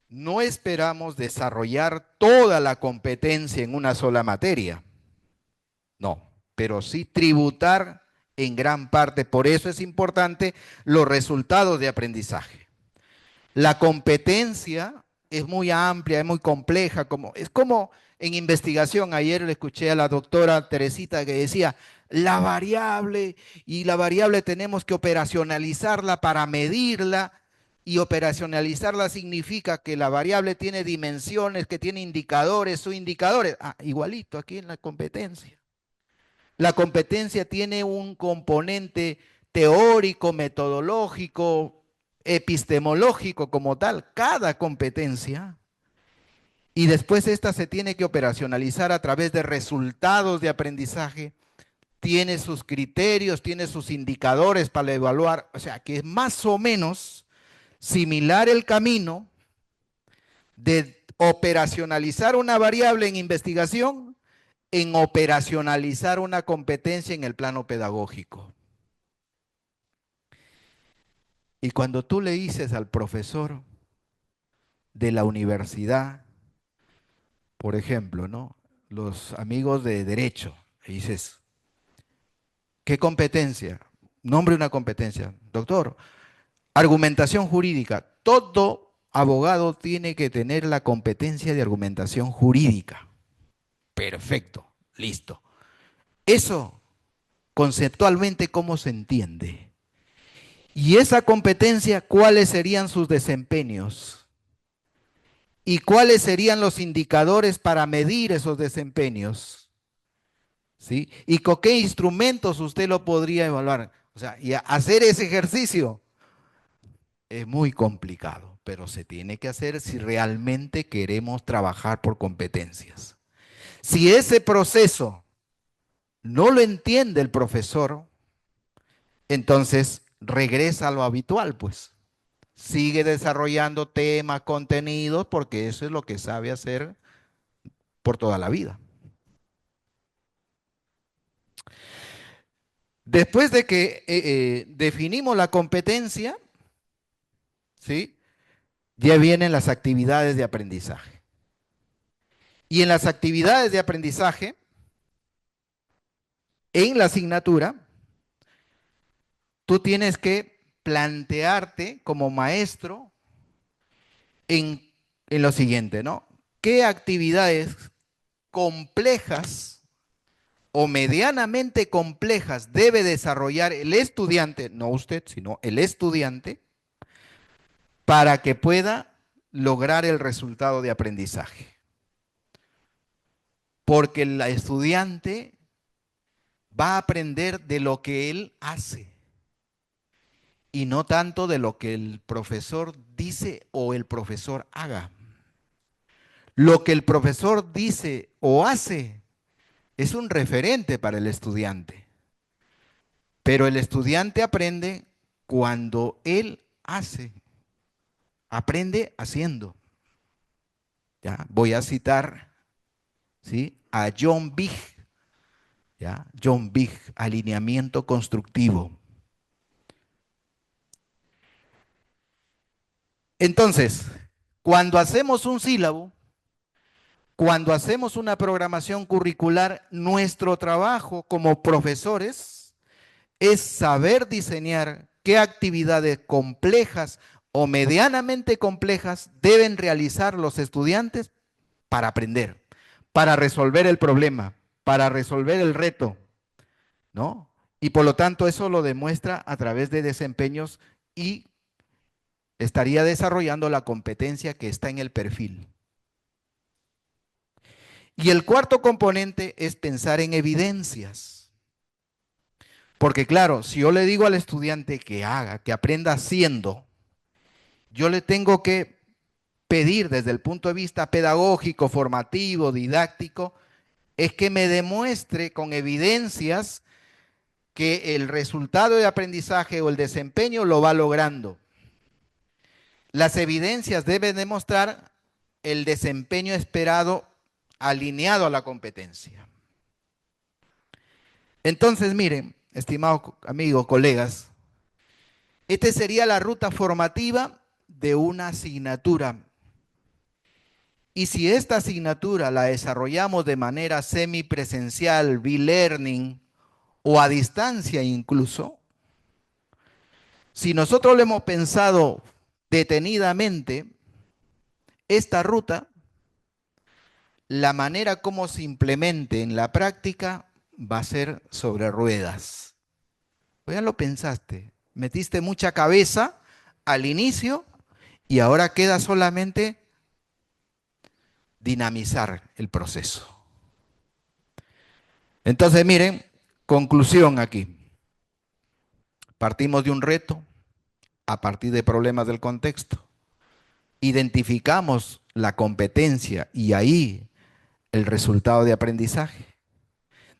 No esperamos desarrollar toda la competencia en una sola materia. No. pero sí tributar en gran parte. Por eso es importante los resultados de aprendizaje. La competencia es muy amplia, es muy compleja, es como en investigación. Ayer le escuché a la doctora Teresita que decía, la variable, y la variable tenemos que operacionalizarla para medirla, y operacionalizarla significa que la variable tiene dimensiones, que tiene indicadores, subindicadores. Ah, igualito aquí en la competencia. La competencia tiene un componente teórico, metodológico, epistemológico como tal, cada competencia. Y después esta se tiene que operacionalizar a través de resultados de aprendizaje, tiene sus criterios, tiene sus indicadores para evaluar, o sea que es más o menos similar el camino de operacionalizar una variable en investigación en operacionalizar una competencia en el plano pedagógico. Y cuando tú le dices al profesor de la universidad, por ejemplo, ¿no? Los amigos de derecho, y dices, ¿qué competencia? Nombre una competencia. Doctor, argumentación jurídica. Todo abogado tiene que tener la competencia de argumentación jurídica. Perfecto, listo. Eso, conceptualmente, ¿cómo se entiende? Y esa competencia, ¿cuáles serían sus desempeños? ¿Y cuáles serían los indicadores para medir esos desempeños? ¿Sí? ¿Y con qué instrumentos usted lo podría evaluar? O sea, y hacer ese ejercicio es muy complicado, pero se tiene que hacer si realmente queremos trabajar por competencias. Si ese proceso no lo entiende el profesor, entonces regresa a lo habitual, pues. Sigue desarrollando temas, contenidos, porque eso es lo que sabe hacer por toda la vida. Después de que definimos la competencia, ¿sí? Ya vienen las actividades de aprendizaje. Y en las actividades de aprendizaje, en la asignatura, tú tienes que plantearte como maestro en, en lo siguiente, ¿no? ¿Qué actividades complejas o medianamente complejas debe desarrollar el estudiante, no usted, sino el estudiante, para que pueda lograr el resultado de aprendizaje? Porque el estudiante va a aprender de lo que él hace y no tanto de lo que el profesor dice o el profesor haga. Lo que el profesor dice o hace es un referente para el estudiante, pero el estudiante aprende cuando él hace, aprende haciendo. ¿Ya? Voy a citar, ¿sí?, a John Big, ¿ya? John Big, alineamiento constructivo. Entonces, cuando hacemos un sílabo, cuando hacemos una programación curricular, nuestro trabajo como profesores es saber diseñar qué actividades complejas o medianamente complejas deben realizar los estudiantes para aprender, para resolver el problema, para resolver el reto, ¿no? Y por lo tanto eso lo demuestra a través de desempeños y estaría desarrollando la competencia que está en el perfil. Y el cuarto componente es pensar en evidencias. Porque claro, si yo le digo al estudiante que haga, que aprenda haciendo, yo le tengo que pedir desde el punto de vista pedagógico, formativo, didáctico, es que me demuestre con evidencias que el resultado de aprendizaje o el desempeño lo va logrando. Las evidencias deben demostrar el desempeño esperado alineado a la competencia. Entonces, miren, estimados amigos, colegas, esta sería la ruta formativa de una asignatura. Y si esta asignatura la desarrollamos de manera semipresencial, B-Learning, o a distancia incluso, si nosotros lo hemos pensado detenidamente, esta ruta, la manera como se implemente en la práctica va a ser sobre ruedas. Pues ya lo pensaste, metiste mucha cabeza al inicio y ahora queda solamente dinamizar el proceso. Entonces, miren, conclusión aquí. Partimos de un reto a partir de problemas del contexto. Identificamos la competencia y ahí el resultado de aprendizaje.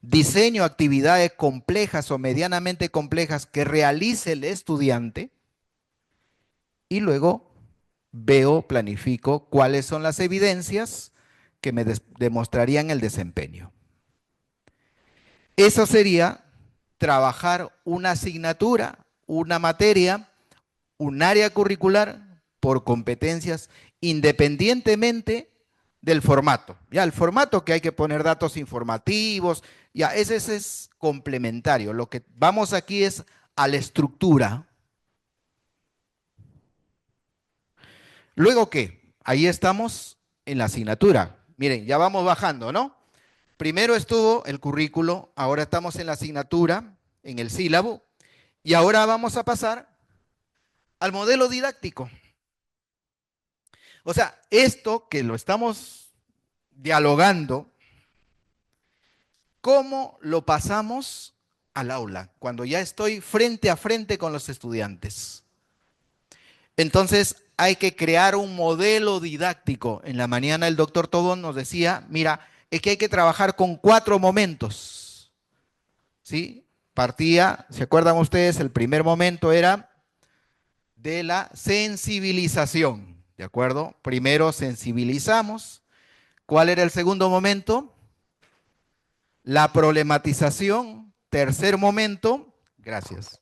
Diseño actividades complejas o medianamente complejas que realice el estudiante y luego veo, planifico cuáles son las evidencias que me demostrarían el desempeño. Eso sería trabajar una asignatura, una materia, un área curricular por competencias independientemente del formato. Ya el formato que hay que poner datos informativos, ya ese es complementario. Lo que vamos aquí es a la estructura. Luego, ¿qué? Ahí estamos en la asignatura. Miren, ya vamos bajando, ¿no? Primero estuvo el currículo, ahora estamos en la asignatura, en el sílabo, y ahora vamos a pasar al modelo didáctico. O sea, esto que lo estamos dialogando, ¿cómo lo pasamos al aula? Cuando ya estoy frente a frente con los estudiantes. Entonces, hay que crear un modelo didáctico. En la mañana el doctor Tobón nos decía, mira, es que hay que trabajar con 4 momentos. ¿Sí? Partía, ¿se acuerdan ustedes? El primer momento era de la sensibilización, ¿de acuerdo? Primero sensibilizamos. ¿Cuál era el segundo momento? La problematización. Tercer momento, gracias.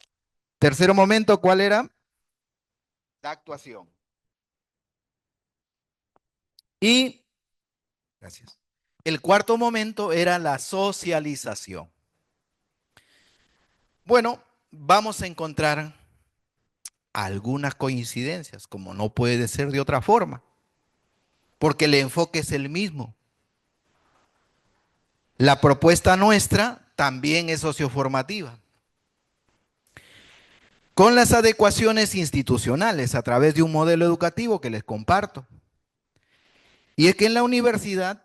Tercer momento, ¿cuál era? La actuación. Y, gracias. El cuarto momento era la socialización. Bueno, vamos a encontrar algunas coincidencias, como no puede ser de otra forma, porque el enfoque es el mismo. La propuesta nuestra también es socioformativa, con las adecuaciones institucionales a través de un modelo educativo que les comparto. Y es que en la universidad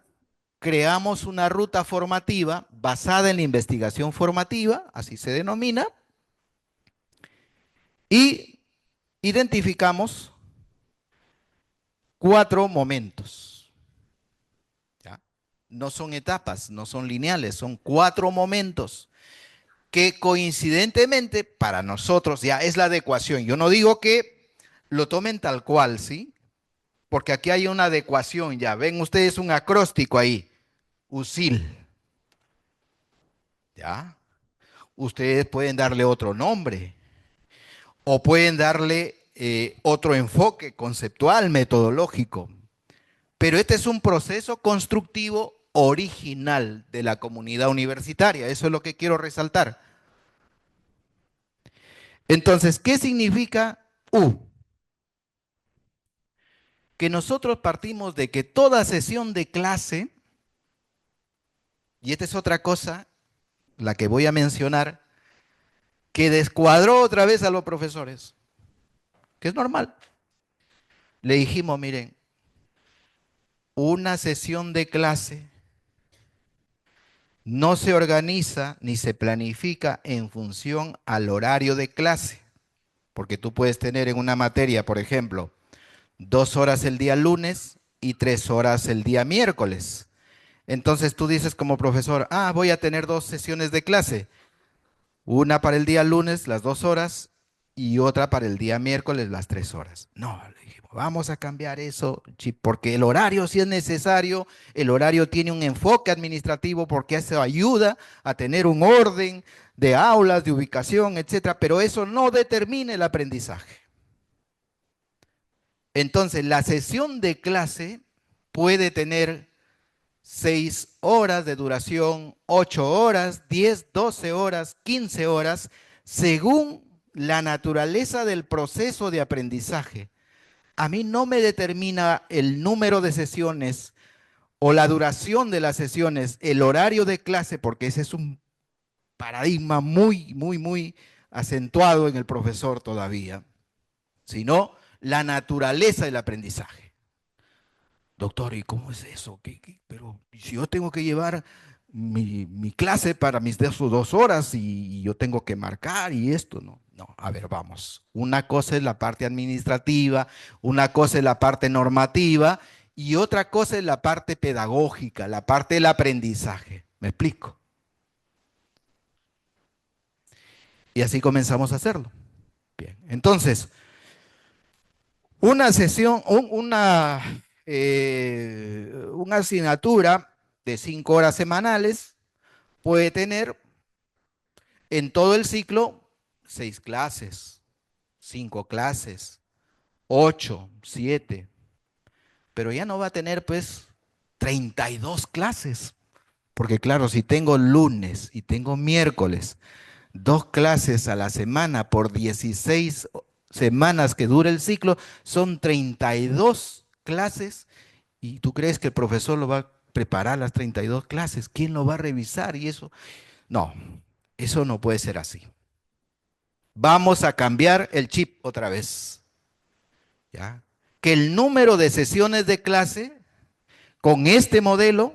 creamos una ruta formativa basada en la investigación formativa, así se denomina, y identificamos 4 momentos. ¿Ya? No son etapas, no son lineales, son 4 momentos que coincidentemente para nosotros ya es la adecuación. Yo no digo que lo tomen tal cual, ¿sí? Porque aquí hay una adecuación ya. Ven ustedes un acróstico ahí. USIL. ¿Ya? Ustedes pueden darle otro nombre o pueden darle otro enfoque conceptual, metodológico. Pero este es un proceso constructivo original de la comunidad universitaria. Eso es lo que quiero resaltar. Entonces, ¿qué significa U? Que nosotros partimos de que toda sesión de clase, y esta es otra cosa, la que voy a mencionar, que descuadró otra vez a los profesores, que es normal. Le dijimos, miren, una sesión de clase no se organiza ni se planifica en función al horario de clase, porque tú puedes tener en una materia, por ejemplo, 2 horas el día lunes y 3 horas el día miércoles. Entonces tú dices como profesor, voy a tener 2 sesiones de clase, una para el día lunes, las 2 horas, y otra para el día miércoles, las 3 horas. No, le dijimos, vamos a cambiar eso, porque el horario sí es necesario, el horario tiene un enfoque administrativo porque eso ayuda a tener un orden de aulas, de ubicación, etcétera, pero eso no determina el aprendizaje. Entonces, la sesión de clase puede tener 6 horas de duración, 8 horas, 10, 12 horas, 15 horas, según la naturaleza del proceso de aprendizaje. A mí no me determina el número de sesiones o la duración de las sesiones, el horario de clase, porque ese es un paradigma muy acentuado en el profesor todavía, sino la naturaleza del aprendizaje. Doctor, ¿y cómo es eso? Pero si yo tengo que llevar mi clase para mis 2 horas y yo tengo que marcar y esto, no. No, a ver, vamos. Una cosa es la parte administrativa, una cosa es la parte normativa y otra cosa es la parte pedagógica, la parte del aprendizaje. ¿Me explico? Y así comenzamos a hacerlo. Bien, entonces, una sesión, una asignatura de 5 horas semanales puede tener en todo el ciclo 6 clases, 5 clases, 8, 7, pero ya no va a tener pues 32 clases, porque claro, si tengo lunes y tengo miércoles, 2 clases a la semana por 16 semanas que dura el ciclo, son 32 clases. ¿Y tú crees que el profesor lo va a preparar las 32 clases? ¿Quién lo va a revisar? Y eso, no, eso no puede ser así. Vamos a cambiar el chip otra vez. ¿Ya? Que el número de sesiones de clase con este modelo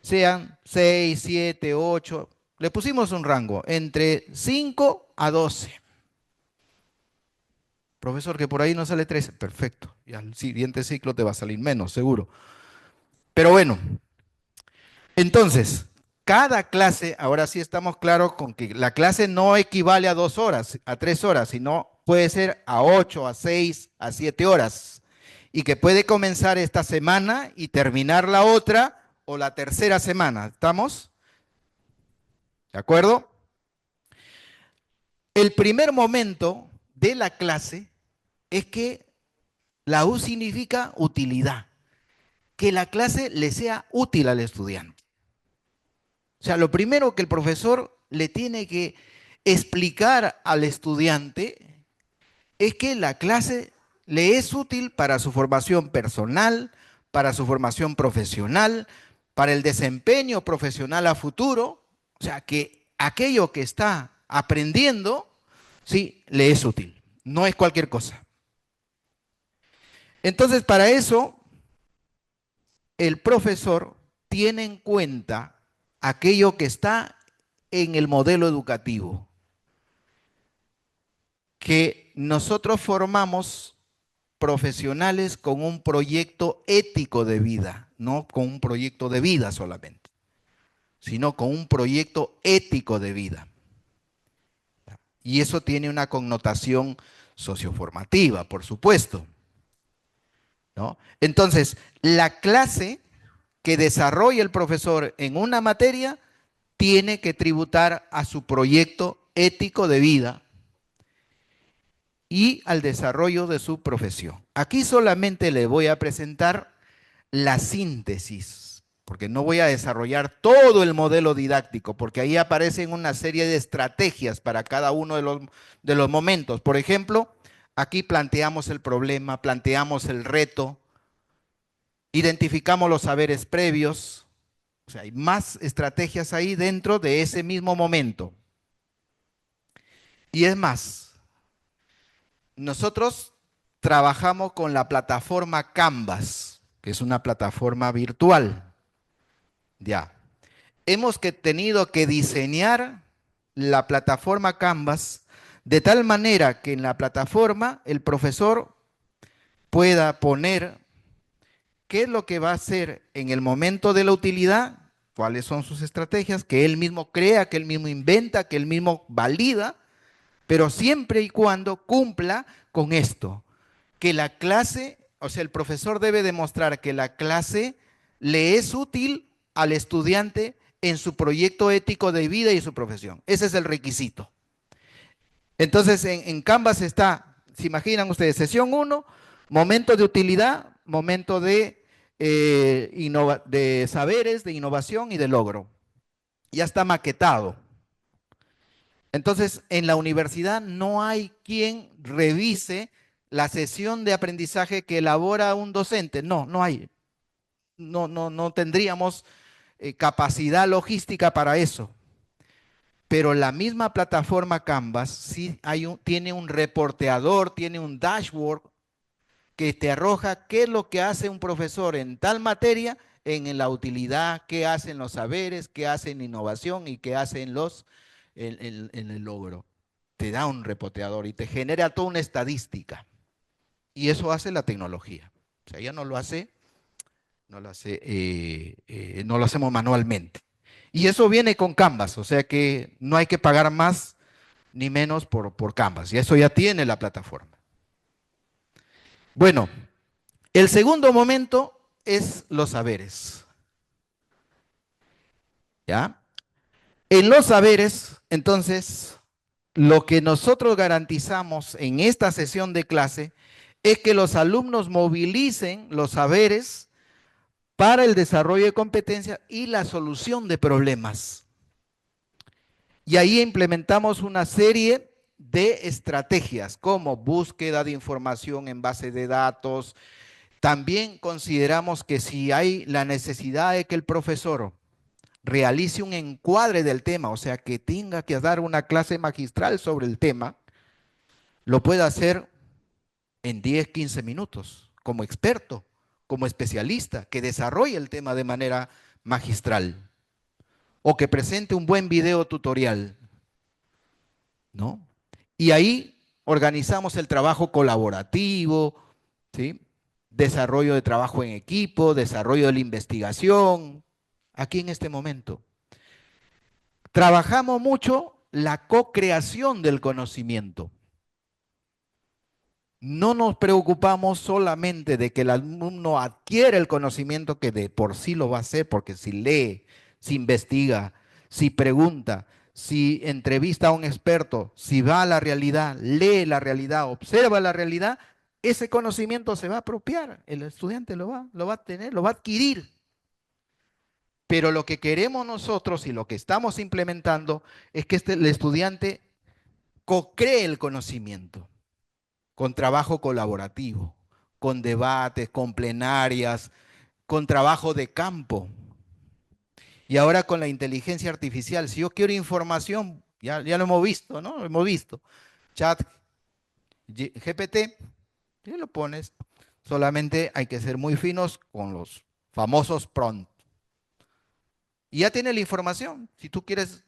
sean 6, 7, 8. Le pusimos un rango entre 5 a 12. Profesor, que por ahí no sale 13. Perfecto. Y al siguiente ciclo te va a salir menos, seguro. Pero bueno, entonces, cada clase, ahora sí estamos claros con que la clase no equivale a 2 horas, a 3 horas, sino puede ser a 8, a 6, a 7 horas. Y que puede comenzar esta semana y terminar la otra o la tercera semana. ¿Estamos? ¿De acuerdo? El primer momento de la clase es que la U significa utilidad, que la clase le sea útil al estudiante. O sea, lo primero que el profesor le tiene que explicar al estudiante es que la clase le es útil para su formación personal, para su formación profesional, para el desempeño profesional a futuro. O sea, que aquello que está aprendiendo, sí, le es útil. No es cualquier cosa. Entonces, para eso, el profesor tiene en cuenta aquello que está en el modelo educativo, que nosotros formamos profesionales con un proyecto ético de vida, no con un proyecto de vida solamente, sino con un proyecto ético de vida. Y eso tiene una connotación socioformativa, por supuesto, ¿no? Entonces, la clase que desarrolla el profesor en una materia tiene que tributar a su proyecto ético de vida y al desarrollo de su profesión. Aquí solamente le voy a presentar la síntesis, porque no voy a desarrollar todo el modelo didáctico, porque ahí aparecen una serie de estrategias para cada uno de los momentos. Por ejemplo, aquí planteamos el problema, planteamos el reto, identificamos los saberes previos. O sea, hay más estrategias ahí dentro de ese mismo momento. Y es más, nosotros trabajamos con la plataforma Canvas, que es una plataforma virtual. Ya. Hemos tenido que diseñar la plataforma Canvas de tal manera que en la plataforma el profesor pueda poner qué es lo que va a hacer en el momento de la utilidad, cuáles son sus estrategias, que él mismo crea, que él mismo inventa, que él mismo valida, pero siempre y cuando cumpla con esto, que la clase, o sea, el profesor debe demostrar que la clase le es útil al estudiante en su proyecto ético de vida y su profesión. Ese es el requisito. Entonces, en Canvas está, se imaginan ustedes, sesión 1, momento de utilidad, momento de de saberes, de innovación y de logro. Ya está maquetado. Entonces, en la universidad no hay quien revise la sesión de aprendizaje que elabora un docente. No, no hay. No tendríamos capacidad logística para eso. Pero la misma plataforma Canvas sí tiene un reporteador, tiene un dashboard que te arroja qué es lo que hace un profesor en tal materia, en la utilidad, qué hacen los saberes, qué hacen innovación y qué hacen en el logro. Te da un reporteador y te genera toda una estadística. Y eso hace la tecnología. O sea, ya no lo hacemos manualmente. Y eso viene con Canvas, o sea que no hay que pagar más ni menos por Canvas. Y eso ya tiene la plataforma. Bueno, el segundo momento es los saberes. ¿Ya? En los saberes, entonces, lo que nosotros garantizamos en esta sesión de clase es que los alumnos movilicen los saberes para el desarrollo de competencias y la solución de problemas. Y ahí implementamos una serie de estrategias como búsqueda de información en base de datos. También consideramos que si hay la necesidad de que el profesor realice un encuadre del tema, o sea, que tenga que dar una clase magistral sobre el tema, lo puede hacer en 10, 15 minutos, como experto, como especialista, que desarrolle el tema de manera magistral, o que presente un buen video tutorial, ¿no? Y ahí organizamos el trabajo colaborativo, ¿sí? Desarrollo de trabajo en equipo, desarrollo de la investigación, aquí en este momento. Trabajamos mucho la co-creación del conocimiento. No nos preocupamos solamente de que el alumno adquiera el conocimiento que de por sí lo va a hacer, porque si lee, si investiga, si pregunta, si entrevista a un experto, si va a la realidad, lee la realidad, observa la realidad, ese conocimiento se va a apropiar, el estudiante lo va a tener, lo va a adquirir. Pero lo que queremos nosotros y lo que estamos implementando es que el estudiante co-cree el conocimiento con trabajo colaborativo, con debates, con plenarias, con trabajo de campo. Y ahora con la inteligencia artificial, si yo quiero información, ya lo hemos visto, ¿no? Lo hemos visto. Chat GPT, y lo pones. Solamente hay que ser muy finos con los famosos prompts. Y ya tiene la información. Si tú quieres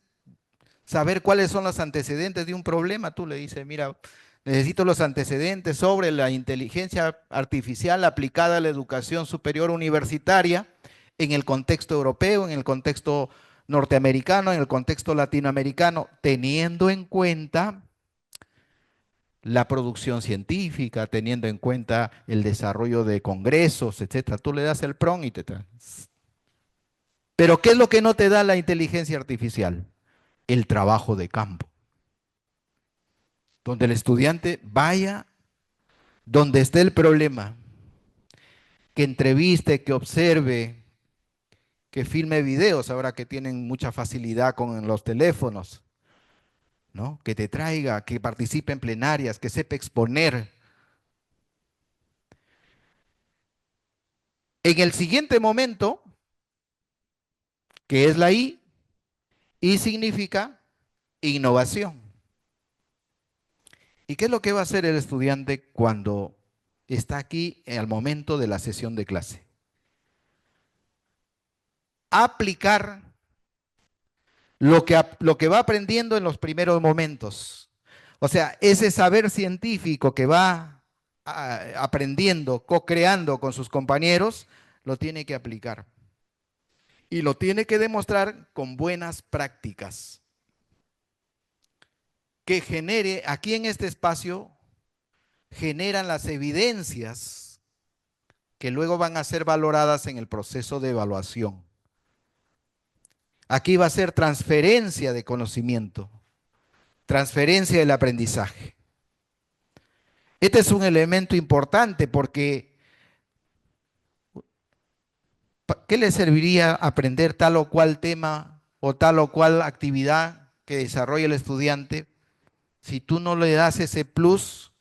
saber cuáles son los antecedentes de un problema, tú le dices, mira, necesito los antecedentes sobre la inteligencia artificial aplicada a la educación superior universitaria en el contexto europeo, en el contexto norteamericano, en el contexto latinoamericano, teniendo en cuenta la producción científica, teniendo en cuenta el desarrollo de congresos, etcétera. Tú le das el prompt y te da. Pero ¿qué es lo que no te da la inteligencia artificial? El trabajo de campo, donde el estudiante vaya donde esté el problema, que entreviste, que observe, que filme videos, ahora que tienen mucha facilidad con los teléfonos, ¿no? Que te traiga, que participe en plenarias, que sepa exponer. En el siguiente momento, que es la I significa innovación. ¿Y qué es lo que va a hacer el estudiante cuando está aquí al momento de la sesión de clase? Aplicar lo que va aprendiendo en los primeros momentos. O sea, ese saber científico que va aprendiendo, co-creando con sus compañeros, lo tiene que aplicar. Y lo tiene que demostrar con buenas prácticas. Que genere, aquí en este espacio, generan las evidencias que luego van a ser valoradas en el proceso de evaluación. Aquí va a ser transferencia de conocimiento, transferencia del aprendizaje. Este es un elemento importante porque ¿Qué le serviría aprender tal o cual tema o tal o cual actividad que desarrolla el estudiante si tú no le das ese plus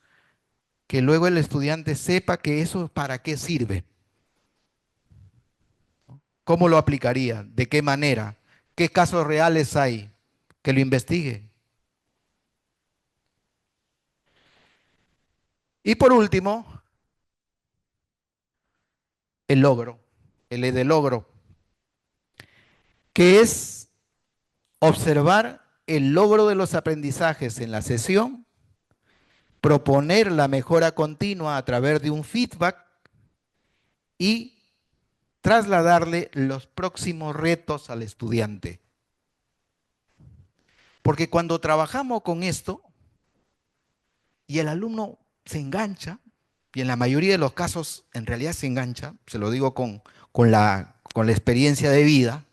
que luego el estudiante sepa que eso para qué sirve? ¿Cómo lo aplicaría? ¿De qué manera? ¿Qué casos reales hay? Que lo investigue. Y por último, el logro, el E de logro, que es observar el logro de los aprendizajes en la sesión, proponer la mejora continua a través de un feedback y trasladarle los próximos retos al estudiante. Porque cuando trabajamos con esto y el alumno se engancha, y en la mayoría de los casos en realidad se engancha, se lo digo con la experiencia de vida,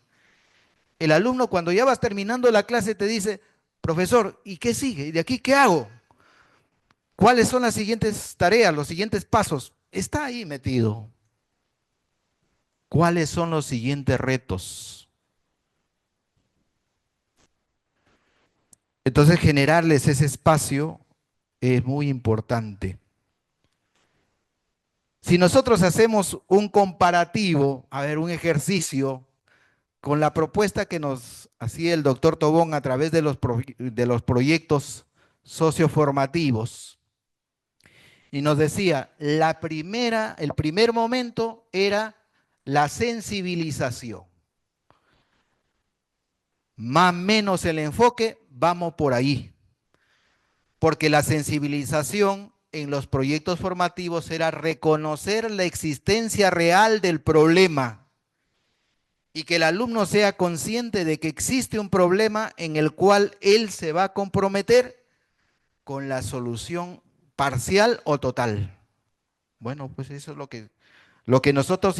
el alumno cuando ya vas terminando la clase te dice, profesor, ¿y qué sigue? ¿Y de aquí qué hago? ¿Cuáles son las siguientes tareas, los siguientes pasos? Está ahí metido. ¿Cuáles son los siguientes retos? Entonces, generarles ese espacio es muy importante. Si nosotros hacemos un comparativo, a ver, un ejercicio con la propuesta que nos hacía el doctor Tobón a través de los proyectos socioformativos, y nos decía, el primer momento era la sensibilización. Más o menos el enfoque, vamos por ahí. Porque la sensibilización en los proyectos formativos era reconocer la existencia real del problema y que el alumno sea consciente de que existe un problema en el cual él se va a comprometer con la solución parcial o total. Bueno, pues eso es lo que nosotros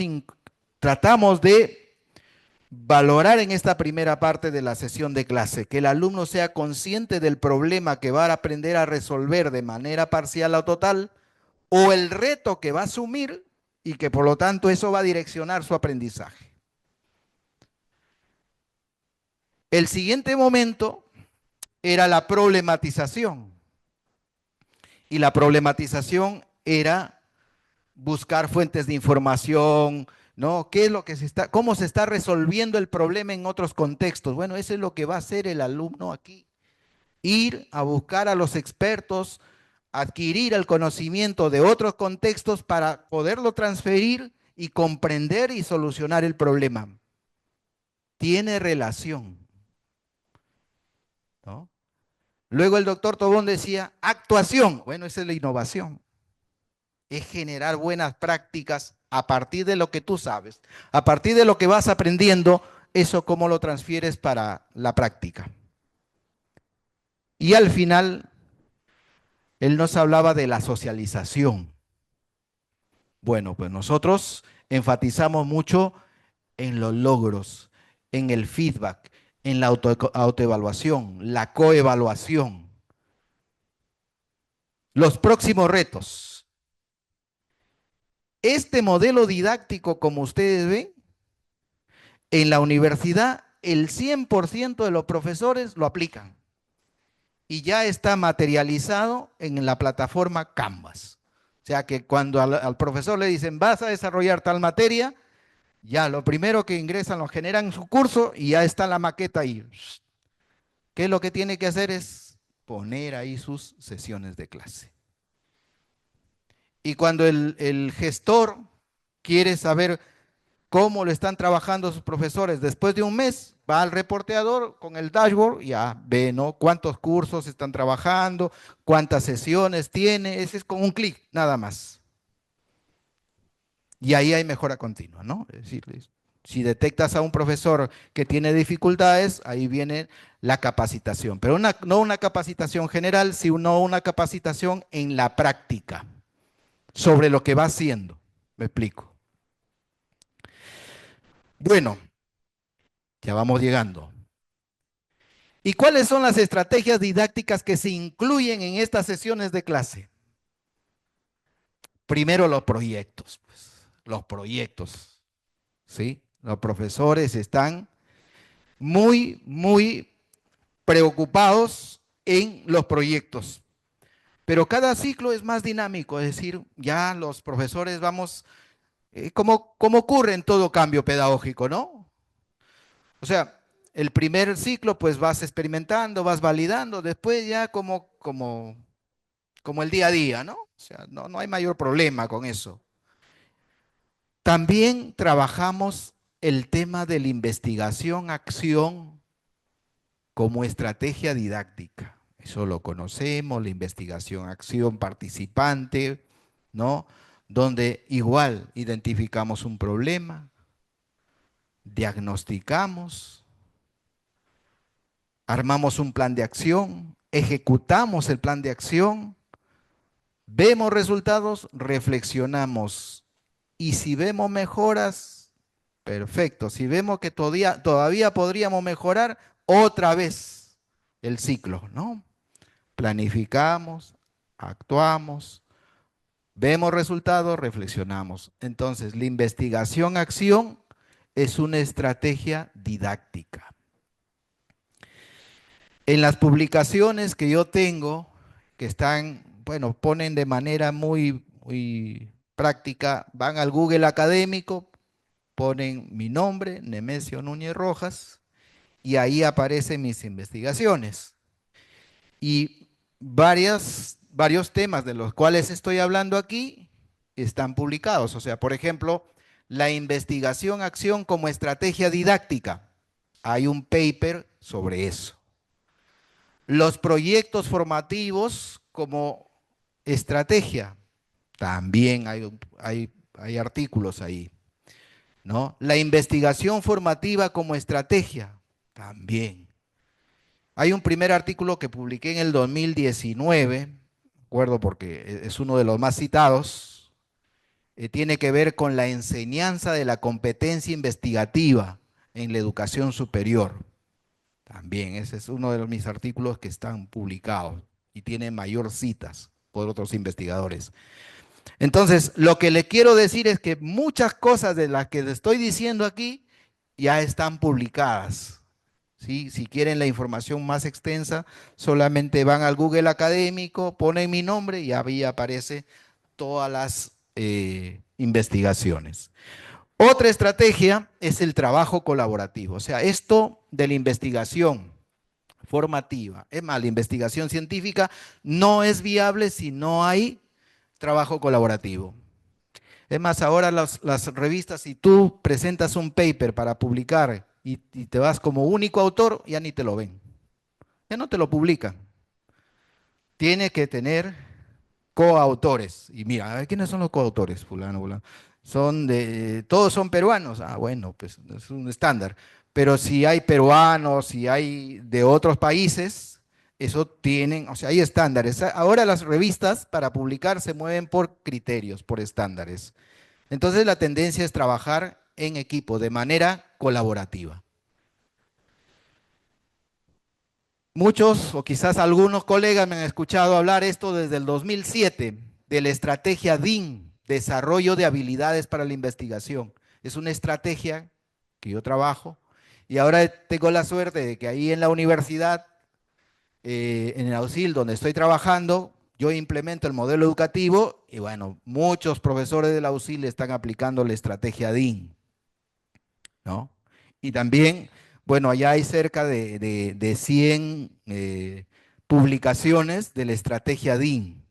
tratamos de valorar en esta primera parte de la sesión de clase, que el alumno sea consciente del problema que va a aprender a resolver de manera parcial o total, o el reto que va a asumir y que por lo tanto eso va a direccionar su aprendizaje. El siguiente momento era la problematización. Y la problematización era buscar fuentes de información, ¿no? ¿Qué es lo que cómo se está resolviendo el problema en otros contextos? Bueno, eso es lo que va a hacer el alumno aquí. Ir a buscar a los expertos, adquirir el conocimiento de otros contextos para poderlo transferir y comprender y solucionar el problema. Tiene relación, ¿no? Luego el doctor Tobón decía, actuación. Bueno, esa es la innovación. Es generar buenas prácticas a partir de lo que tú sabes, a partir de lo que vas aprendiendo, eso cómo lo transfieres para la práctica. Y al final, él nos hablaba de la socialización. Bueno, pues nosotros enfatizamos mucho en los logros, en el feedback, en la autoevaluación, la coevaluación, los próximos retos. Este modelo didáctico, como ustedes ven, en la universidad el 100% de los profesores lo aplican y ya está materializado en la plataforma Canvas. O sea que cuando al profesor le dicen, vas a desarrollar tal materia, ya lo primero que ingresan lo generan en su curso y ya está la maqueta ahí. ¿Qué es lo que tiene que hacer? Es poner ahí sus sesiones de clase. Y cuando el gestor quiere saber cómo lo están trabajando sus profesores después de un mes, va al reporteador con el dashboard y ya ve, ¿no? Cuántos cursos están trabajando, cuántas sesiones tiene, ese es con un clic, nada más. Y ahí hay mejora continua, ¿no? Es decir, si detectas a un profesor que tiene dificultades, ahí viene la capacitación, pero no una capacitación general, sino una capacitación en la práctica, sobre lo que va haciendo. Me explico. Bueno, ya vamos llegando. ¿Y cuáles son las estrategias didácticas que se incluyen en estas sesiones de clase? Primero los proyectos, pues, los proyectos. ¿sí? Los profesores están muy preocupados en los proyectos. Pero cada ciclo es más dinámico, es decir, ya los profesores vamos, como ocurre en todo cambio pedagógico, ¿no? O sea, el primer ciclo pues vas experimentando, vas validando, después ya como el día a día, ¿no? O sea, no hay mayor problema con eso. También trabajamos el tema de la investigación-acción como estrategia didáctica. Eso lo conocemos, la investigación-acción participante, ¿no? Donde igual identificamos un problema, diagnosticamos, armamos un plan de acción, ejecutamos el plan de acción, vemos resultados, reflexionamos. Y si vemos mejoras, perfecto. Si vemos que todavía podríamos mejorar, otra vez el ciclo, ¿no? Planificamos, actuamos, vemos resultados, reflexionamos. Entonces, la investigación-acción es una estrategia didáctica. En las publicaciones que yo tengo, que están, bueno, ponen de manera muy práctica, van al Google académico, ponen mi nombre, Nemesio Núñez Rojas, y ahí aparecen mis investigaciones. Y varios temas de los cuales estoy hablando aquí están publicados. O sea, por ejemplo, la investigación-acción como estrategia didáctica. Hay un paper sobre eso. Los proyectos formativos como estrategia. También hay artículos ahí, ¿no? La investigación formativa como estrategia. También. Hay un primer artículo que publiqué en el 2019, recuerdo porque es uno de los más citados, tiene que ver con la enseñanza de la competencia investigativa en la educación superior. También ese es uno de mis artículos que están publicados y tiene mayor citas por otros investigadores. Entonces, lo que le quiero decir es que muchas cosas de las que le estoy diciendo aquí ya están publicadas. ¿Sí? Si quieren la información más extensa, solamente van al Google académico, ponen mi nombre y ahí aparece todas las investigaciones. Otra estrategia es el trabajo colaborativo. O sea, esto de la investigación formativa, es más, la investigación científica no es viable si no hay trabajo colaborativo. Es más, ahora las revistas, si tú presentas un paper para publicar y te vas como único autor, ya ni te lo ven. Ya no te lo publican. Tiene que tener coautores. Y mira, a ver, ¿quiénes son los coautores? Fulano, fulano. Todos son peruanos. Ah, bueno, pues es un estándar. Pero si hay peruanos, si hay de otros países, eso tienen, o sea, hay estándares. Ahora las revistas para publicar se mueven por criterios, por estándares. Entonces la tendencia es trabajar en equipo, de manera colaborativa. Muchos o quizás algunos colegas me han escuchado hablar esto desde el 2007, de la estrategia DIN, Desarrollo de Habilidades para la Investigación. Es una estrategia que yo trabajo y ahora tengo la suerte de que ahí en la universidad, en el AUSIL donde estoy trabajando, yo implemento el modelo educativo y bueno, muchos profesores del AUSIL están aplicando la estrategia DIN, ¿no? Y también, bueno, allá hay cerca de 100 publicaciones de la estrategia DIN,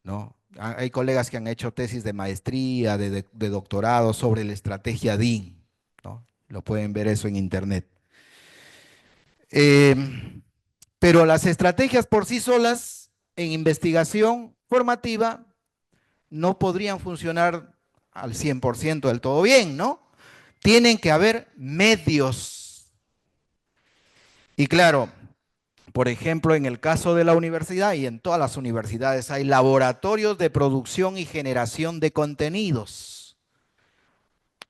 ¿no? Hay colegas que han hecho tesis de maestría, de doctorado sobre la estrategia DIN, ¿no? Lo pueden ver eso en internet. Eh, pero las estrategias por sí solas en investigación formativa no podrían funcionar al 100% del todo bien, ¿no? Tienen que haber medios. Y claro, por ejemplo, en el caso de la universidad y en todas las universidades hay laboratorios de producción y generación de contenidos.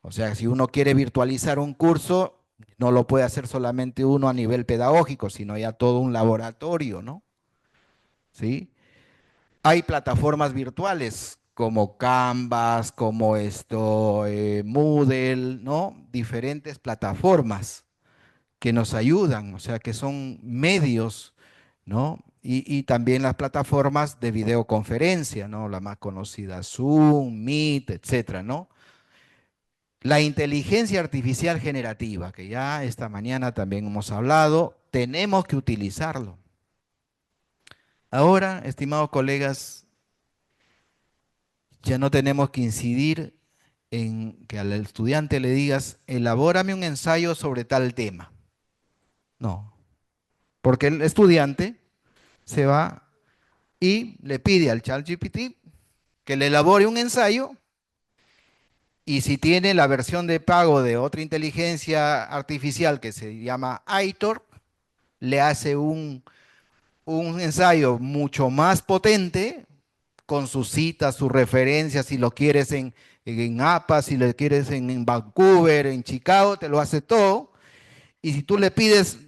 O sea, si uno quiere virtualizar un curso, no lo puede hacer solamente uno a nivel pedagógico, sino ya todo un laboratorio, ¿no? ¿Sí? Hay plataformas virtuales como Canvas, como Moodle, ¿no? Diferentes plataformas que nos ayudan, o sea, que son medios, ¿no? Y también las plataformas de videoconferencia, ¿no? La más conocida, Zoom, Meet, etcétera, ¿no? La inteligencia artificial generativa, que ya esta mañana también hemos hablado, tenemos que utilizarlo. Ahora, estimados colegas, ya no tenemos que incidir en que al estudiante le digas, elabórame un ensayo sobre tal tema. No, porque el estudiante se va y le pide al ChatGPT que le elabore un ensayo y si tiene la versión de pago de otra inteligencia artificial que se llama Aitor, le hace un ensayo mucho más potente con sus citas, sus referencias, si lo quieres en APA, si lo quieres en Vancouver, en Chicago, te lo hace todo. Y si tú le pides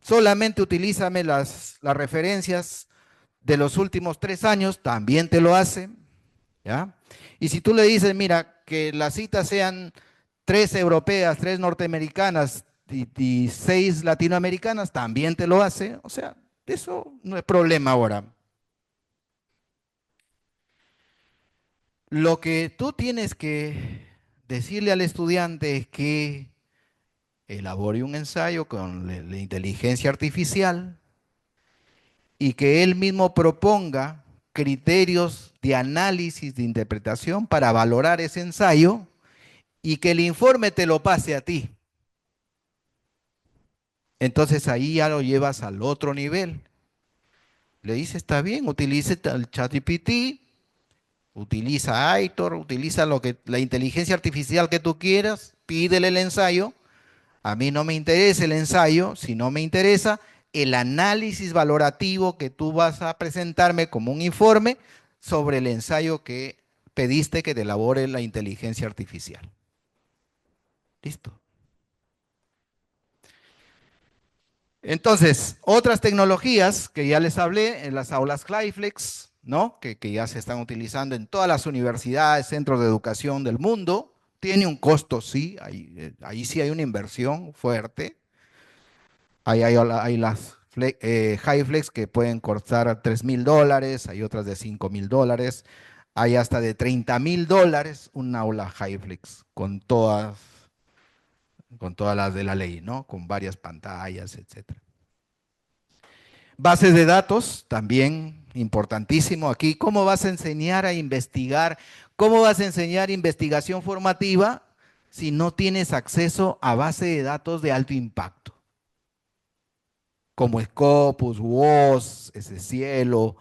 solamente utilízame las referencias de los últimos 3 años, también te lo hace, ¿ya? Y si tú le dices, mira, que las citas sean 3 europeas, 3 norteamericanas y 6 latinoamericanas, también te lo hace. O sea, eso no es problema ahora. Lo que tú tienes que decirle al estudiante es que elabore un ensayo con la inteligencia artificial y que él mismo proponga criterios de análisis, de interpretación para valorar ese ensayo y que el informe te lo pase a ti. Entonces ahí ya lo llevas al otro nivel. Le dice, está bien, utilice el ChatGPT, utiliza Aitor, utiliza la inteligencia artificial que tú quieras, pídele el ensayo. A mí no me interesa el ensayo, si no me interesa el análisis valorativo que tú vas a presentarme como un informe sobre el ensayo que pediste que te elabore la inteligencia artificial. Listo. Entonces, otras tecnologías que ya les hablé en las aulas Clayflex, ¿no? Que ya se están utilizando en todas las universidades, centros de educación del mundo. Tiene un costo, sí, ahí sí hay una inversión fuerte. Hay las HiFlex que pueden costar $3.000, hay otras de $5.000, hay hasta de $30.000 un aula HiFlex con todas las de la ley, ¿no? Con varias pantallas, etcétera. Bases de datos, también importantísimo aquí. ¿Cómo vas a enseñar a investigar? ¿Cómo vas a enseñar investigación formativa si no tienes acceso a base de datos de alto impacto? Como Scopus, WOS, Cielo,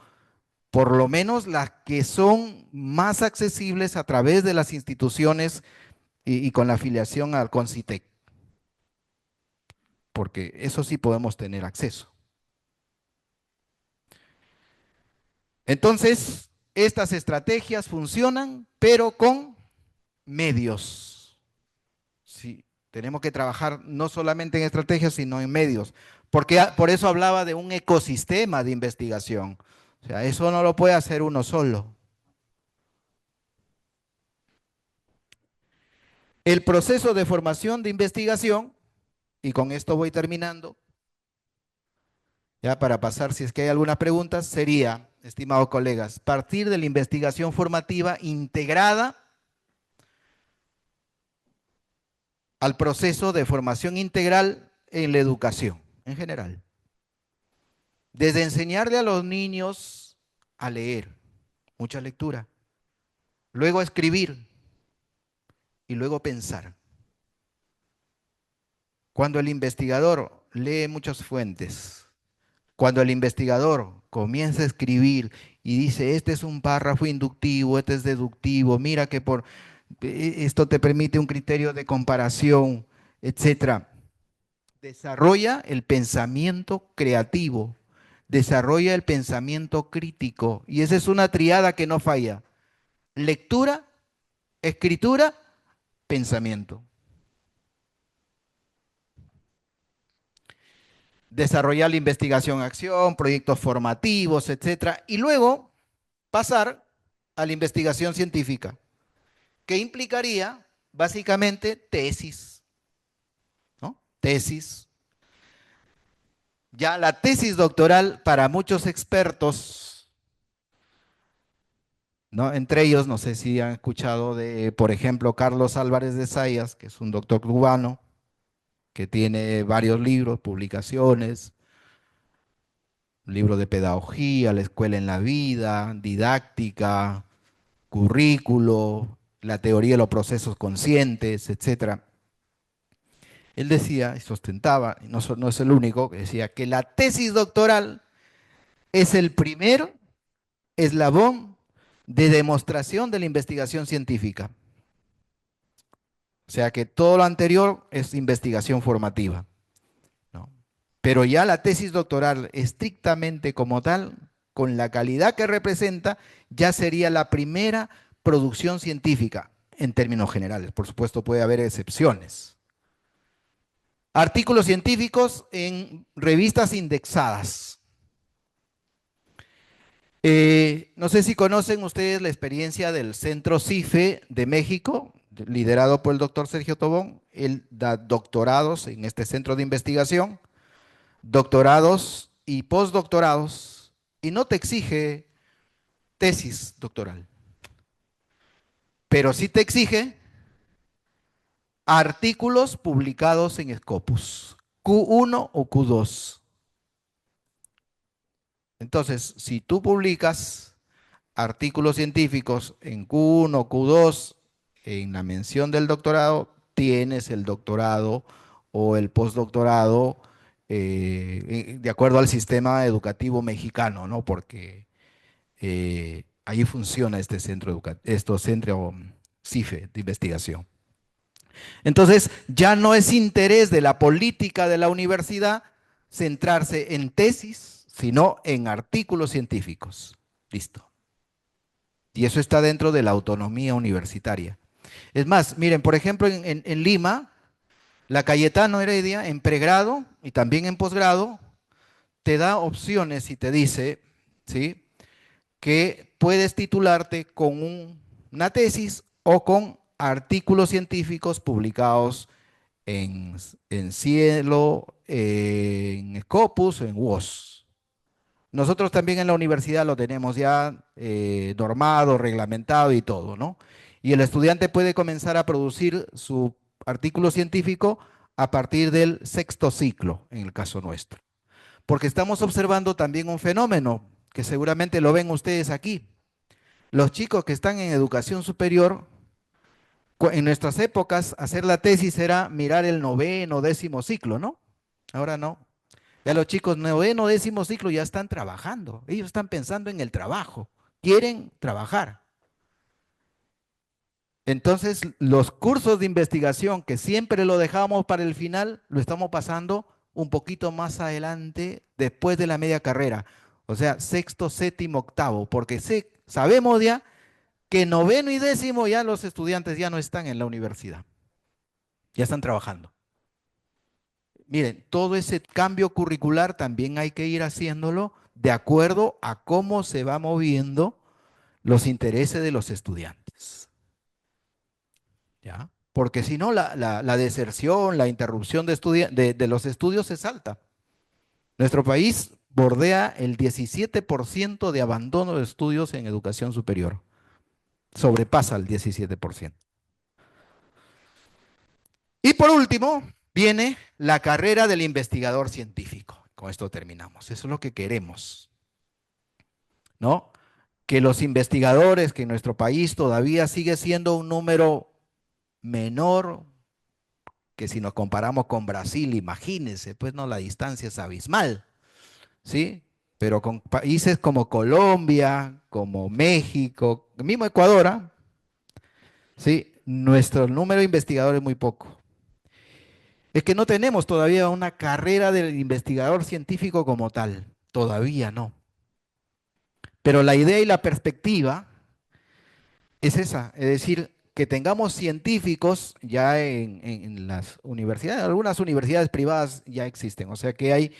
por lo menos las que son más accesibles a través de las instituciones y con la afiliación al CONCITEC, porque eso sí podemos tener acceso. Entonces, estas estrategias funcionan, pero con medios. Sí, tenemos que trabajar no solamente en estrategias, sino en medios. Porque por eso hablaba de un ecosistema de investigación. O sea, eso no lo puede hacer uno solo. El proceso de formación de investigación, y con esto voy terminando, ya para pasar si es que hay algunas preguntas, sería, estimados colegas, partir de la investigación formativa integrada al proceso de formación integral en la educación en general. Desde enseñarle a los niños a leer, mucha lectura, luego a escribir y luego pensar. Cuando el investigador lee muchas fuentes, cuando el investigador comienza a escribir y dice, este es un párrafo inductivo, este es deductivo, mira que esto te permite un criterio de comparación, etcétera. Desarrolla el pensamiento creativo, desarrolla el pensamiento crítico. Y esa es una triada que no falla. Lectura, escritura, pensamiento. Desarrollar la investigación, acción, proyectos formativos, etcétera. Y luego pasar a la investigación científica, que implicaría básicamente tesis, ¿no? Tesis. Ya la tesis doctoral para muchos expertos, ¿no? Entre ellos, no sé si han escuchado de, por ejemplo, Carlos Álvarez de Zayas, que es un doctor cubano, que tiene varios libros, publicaciones, libro de pedagogía, la escuela en la vida, didáctica, currículo, la teoría de los procesos conscientes, etcétera. Él decía y sostentaba, y no es el único, que decía que la tesis doctoral es el primer eslabón de demostración de la investigación científica. O sea que todo lo anterior es investigación formativa, ¿no? Pero ya la tesis doctoral, estrictamente como tal, con la calidad que representa, ya sería la primera producción científica en términos generales. Por supuesto, puede haber excepciones. Artículos científicos en revistas indexadas. No sé si conocen ustedes la experiencia del Centro CIFE de México, liderado por el doctor Sergio Tobón. Él da doctorados en este centro de investigación, doctorados y postdoctorados, y no te exige tesis doctoral, pero sí te exige artículos publicados en Scopus, Q1 o Q2. Entonces, si tú publicas artículos científicos en Q1, Q2, en la mención del doctorado, tienes el doctorado o el postdoctorado de acuerdo al sistema educativo mexicano, ¿no? Porque ahí funciona este centro CIFE de investigación. Entonces, ya no es interés de la política de la universidad centrarse en tesis, sino en artículos científicos. Listo. Y eso está dentro de la autonomía universitaria. Es más, miren, por ejemplo, en Lima, la Cayetano Heredia, en pregrado y también en posgrado, te da opciones y te dice, ¿sí?, que puedes titularte con una tesis o con artículos científicos publicados en Cielo, en Scopus o en WOS. Nosotros también en la universidad lo tenemos ya normado, reglamentado y todo, ¿no? Y el estudiante puede comenzar a producir su artículo científico a partir del sexto ciclo, en el caso nuestro. Porque estamos observando también un fenómeno que seguramente lo ven ustedes aquí. Los chicos que están en educación superior, en nuestras épocas, hacer la tesis era mirar el noveno, décimo ciclo, ¿no? Ahora no. Ya los chicos noveno, décimo ciclo ya están trabajando. Ellos están pensando en el trabajo. Quieren trabajar. Entonces, los cursos de investigación que siempre lo dejábamos para el final, lo estamos pasando un poquito más adelante, después de la media carrera. O sea, sexto, séptimo, octavo, porque sabemos ya que noveno y décimo ya los estudiantes ya no están en la universidad, ya están trabajando. Miren, todo ese cambio curricular también hay que ir haciéndolo de acuerdo a cómo se va moviendo los intereses de los estudiantes. ¿Ya? Porque si no, la deserción, la interrupción de los estudios es alta. Nuestro país bordea el 17% de abandono de estudios en educación superior. Sobrepasa el 17%. Y por último, viene la carrera del investigador científico. Con esto terminamos. Eso es lo que queremos, ¿no? Que los investigadores, que en nuestro país todavía sigue siendo un número menor, que si nos comparamos con Brasil, imagínense, pues no, la distancia es abismal, ¿sí? Pero con países como Colombia, como México, mismo Ecuador, ¿ah? ¿Sí? Nuestro número de investigadores es muy poco. Es que no tenemos todavía una carrera del investigador científico como tal, todavía no. Pero la idea y la perspectiva es esa, es decir, que tengamos científicos ya en las universidades, algunas universidades privadas ya existen, o sea que hay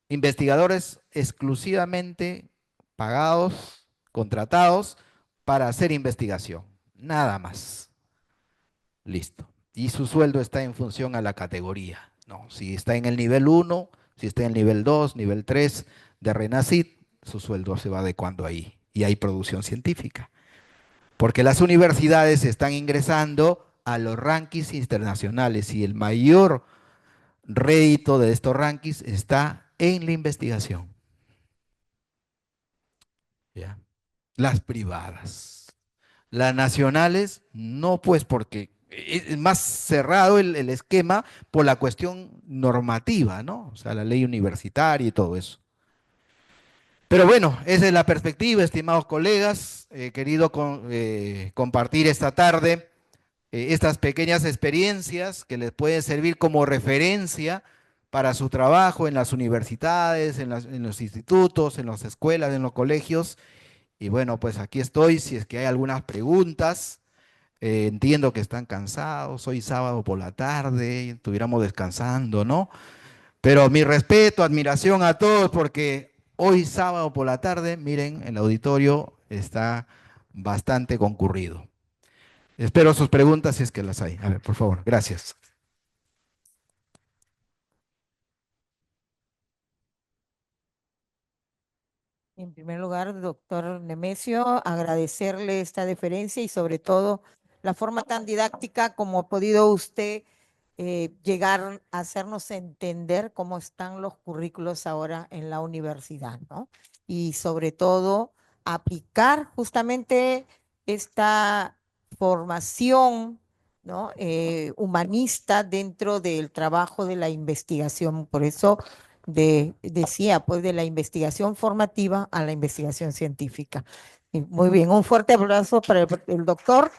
investigadores exclusivamente pagados, contratados para hacer investigación, nada más. Listo. Y su sueldo está en función a la categoría, ¿no? Si está en el nivel 1, si está en el nivel 2, nivel 3 de RENACIT, su sueldo se va adecuando ahí. Y hay producción científica. Porque las universidades están ingresando a los rankings internacionales y el mayor rédito de estos rankings está en la investigación. ¿Ya? Las privadas. Las nacionales, no, pues porque es más cerrado el esquema por la cuestión normativa, ¿no? O sea, la ley universitaria y todo eso. Pero bueno, esa es la perspectiva, estimados colegas. He querido compartir esta tarde estas pequeñas experiencias que les pueden servir como referencia para su trabajo en las universidades, en los institutos, en las escuelas, en los colegios. Y bueno, pues aquí estoy, si es que hay algunas preguntas. Entiendo que están cansados, hoy sábado por la tarde, estuviéramos descansando, ¿no? Pero mi respeto, admiración a todos, porque hoy sábado por la tarde, miren, el auditorio está bastante concurrido. Espero sus preguntas si es que las hay. A ver, por favor, gracias. En primer lugar, doctor Nemesio, agradecerle esta deferencia y sobre todo la forma tan didáctica como ha podido usted llegar a hacernos entender cómo están los currículos ahora en la universidad, ¿no? Y sobre todo aplicar justamente esta formación, ¿no? Humanista dentro del trabajo de la investigación. Por eso decía, pues de la investigación formativa a la investigación científica. Y muy bien, un fuerte abrazo para el doctor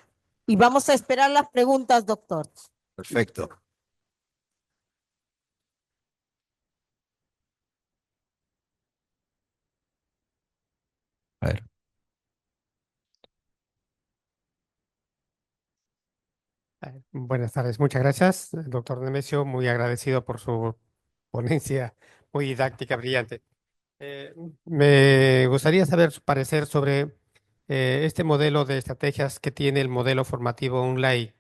y vamos a esperar las preguntas, doctor. Perfecto. A ver. Buenas tardes, muchas gracias, doctor Nemesio, muy agradecido por su ponencia muy didáctica, brillante. Eh, Me gustaría saber su parecer sobre este modelo de estrategias que tiene el modelo formativo online.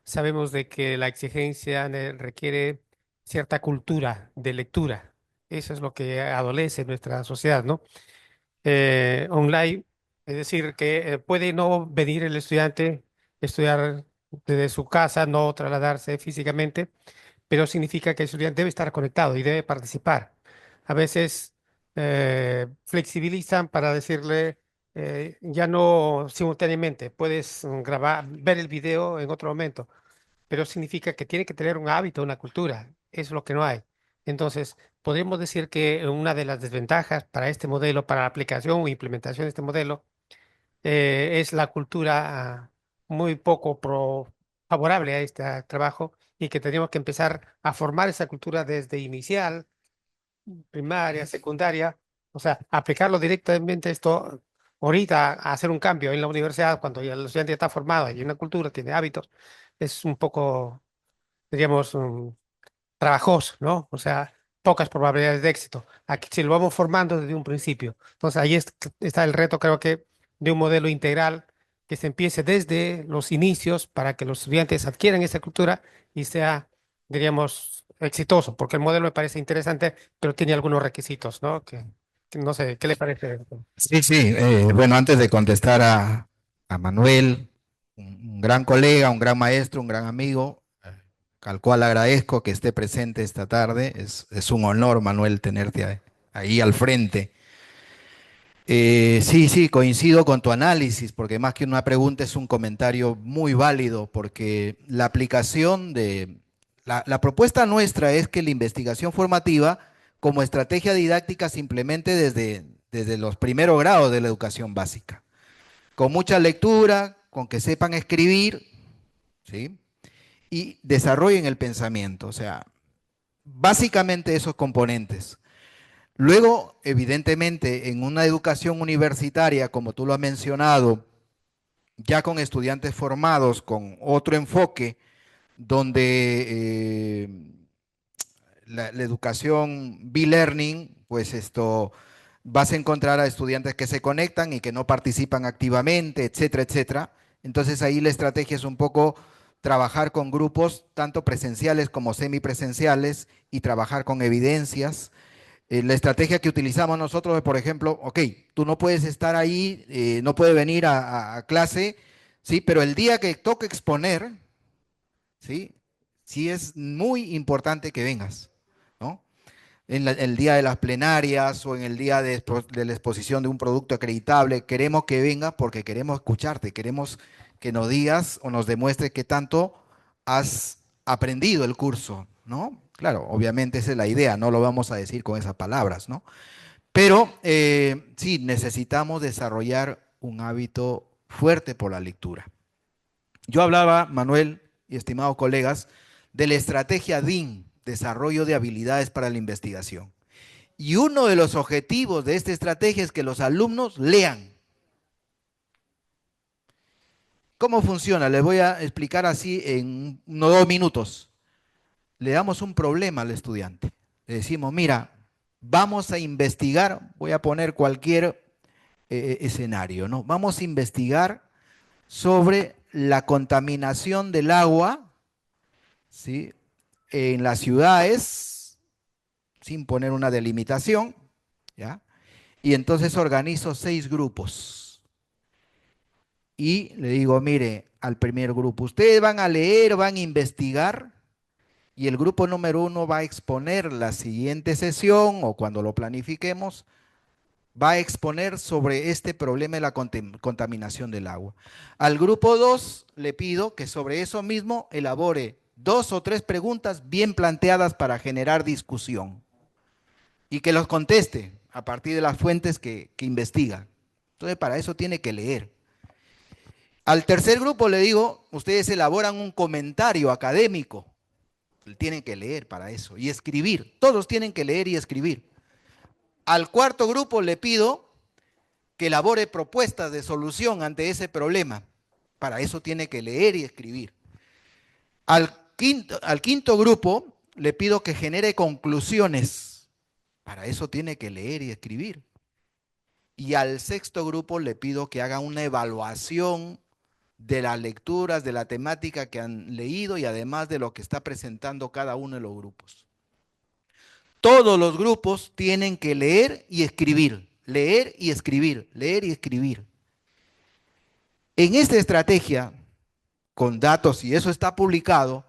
Sabemos de que la exigencia requiere cierta cultura de lectura. Eso es lo que adolece en nuestra sociedad, ¿no? Online, es decir, que puede no venir el estudiante, estudiar desde su casa, no trasladarse físicamente, pero significa que el estudiante debe estar conectado y debe participar. A veces flexibilizan para decirle, ya no simultáneamente, puedes grabar, ver el video en otro momento, pero significa que tiene que tener un hábito, una cultura. Es lo que no hay. Entonces, podemos decir que una de las desventajas para este modelo, para la aplicación o implementación de este modelo, es la cultura muy poco favorable a este trabajo y que tenemos que empezar a formar esa cultura desde inicial, primaria, secundaria, o sea, aplicarlo directamente esto ahorita, a hacer un cambio en la universidad cuando ya el estudiante ya está formado y hay una cultura, tiene hábitos, es un poco, diríamos, trabajoso, ¿no? O sea, pocas probabilidades de éxito. Aquí si lo vamos formando desde un principio. Entonces ahí está el reto, creo que, de un modelo integral que se empiece desde los inicios para que los estudiantes adquieran esa cultura y sea, diríamos, exitoso, porque el modelo me parece interesante, pero tiene algunos requisitos, ¿no? Que no sé, ¿qué le parece? Sí, sí. Bueno, antes de contestar a Manuel, un gran colega, un gran maestro, un gran amigo, al cual agradezco que esté presente esta tarde. Es un honor, Manuel, tenerte ahí al frente. Sí, sí, coincido con tu análisis, porque más que una pregunta es un comentario muy válido, porque la aplicación la propuesta nuestra es que la investigación formativa como estrategia didáctica se implemente desde los primeros grados de la educación básica, con mucha lectura, con que sepan escribir, ¿sí? Y desarrollen el pensamiento, o sea, básicamente esos componentes. Luego, evidentemente, en una educación universitaria, como tú lo has mencionado, ya con estudiantes formados, con otro enfoque, donde la educación B-Learning, pues esto vas a encontrar a estudiantes que se conectan y que no participan activamente, etcétera, etcétera. Entonces ahí la estrategia es un poco trabajar con grupos tanto presenciales como semipresenciales y trabajar con evidencias. La estrategia que utilizamos nosotros es, por ejemplo, ok, tú no puedes estar ahí, no puedes venir a clase, ¿sí? Pero el día que toque exponer, ¿sí? Sí es muy importante que vengas, ¿no? En el día de las plenarias o en el día de la exposición de un producto acreditable, queremos que vengas porque queremos escucharte, queremos que nos digas o nos demuestres qué tanto has aprendido el curso, ¿no? Claro, obviamente esa es la idea, no lo vamos a decir con esas palabras, ¿no? Pero sí, necesitamos desarrollar un hábito fuerte por la lectura. Yo hablaba, Manuel y estimados colegas, de la estrategia DIN, Desarrollo de Habilidades para la Investigación. Y uno de los objetivos de esta estrategia es que los alumnos lean. ¿Cómo funciona? Les voy a explicar así en unos 2 minutos. Le damos un problema al estudiante. Le decimos, mira, vamos a investigar, voy a poner cualquier escenario, ¿no? Vamos a investigar sobre la contaminación del agua, ¿sí? En las ciudades, sin poner una delimitación, ¿ya? Y entonces organizo 6 grupos. Y le digo, mire, al primer grupo, ustedes van a leer, van a investigar, y el grupo número 1 va a exponer la siguiente sesión, o cuando lo planifiquemos, va a exponer sobre este problema de la contaminación del agua. Al grupo 2 le pido que sobre eso mismo elabore 2 o 3 preguntas bien planteadas para generar discusión y que los conteste a partir de las fuentes que investiga. Entonces, para eso tiene que leer. Al tercer grupo le digo, ustedes elaboran un comentario académico. Tienen que leer para eso y escribir. Todos tienen que leer y escribir. Al cuarto grupo le pido que elabore propuestas de solución ante ese problema. Para eso tiene que leer y escribir. Al quinto grupo le pido que genere conclusiones. Para eso tiene que leer y escribir. Y al sexto grupo le pido que haga una evaluación de las lecturas, de la temática que han leído y además de lo que está presentando cada uno de los grupos. Todos los grupos tienen que leer y escribir, leer y escribir, leer y escribir. En esta estrategia, con datos, y eso está publicado,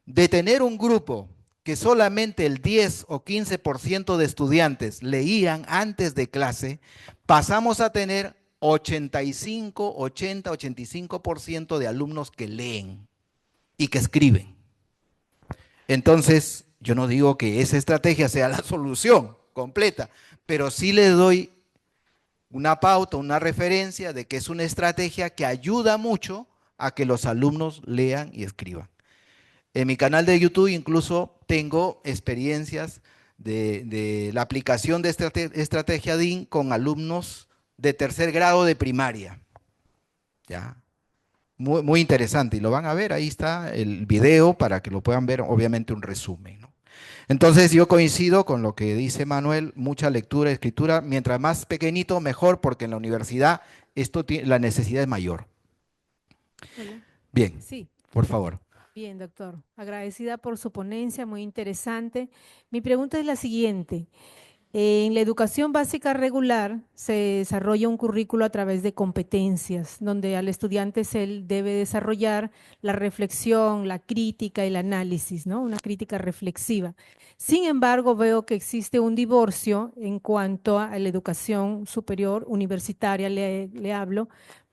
de tener un grupo que solamente el 10 o 15% de estudiantes leían antes de clase, pasamos a tener 85, 80, 85% de alumnos que leen y que escriben. Entonces, yo no digo que esa estrategia sea la solución completa, pero sí le doy una pauta, una referencia de que es una estrategia que ayuda mucho a que los alumnos lean y escriban. En mi canal de YouTube incluso tengo experiencias de la aplicación de esta estrategia DIN con alumnos de tercer grado de primaria. ¿Ya? Muy, muy interesante y lo van a ver, ahí está el video para que lo puedan ver, obviamente un resumen, ¿no? Entonces yo coincido con lo que dice Manuel, mucha lectura, escritura, mientras más pequeñito mejor porque en la universidad la necesidad es mayor. Hola. Bien, Sí, por favor. bien, doctor. Agradecida por su ponencia, muy interesante. Mi pregunta es la siguiente. En la educación básica regular se desarrolla un currículo a través de competencias, donde al estudiante se debe desarrollar la reflexión, la crítica y el análisis, ¿no? Una crítica reflexiva. Sin embargo, veo que existe un divorcio en cuanto a la educación superior universitaria, le hablo,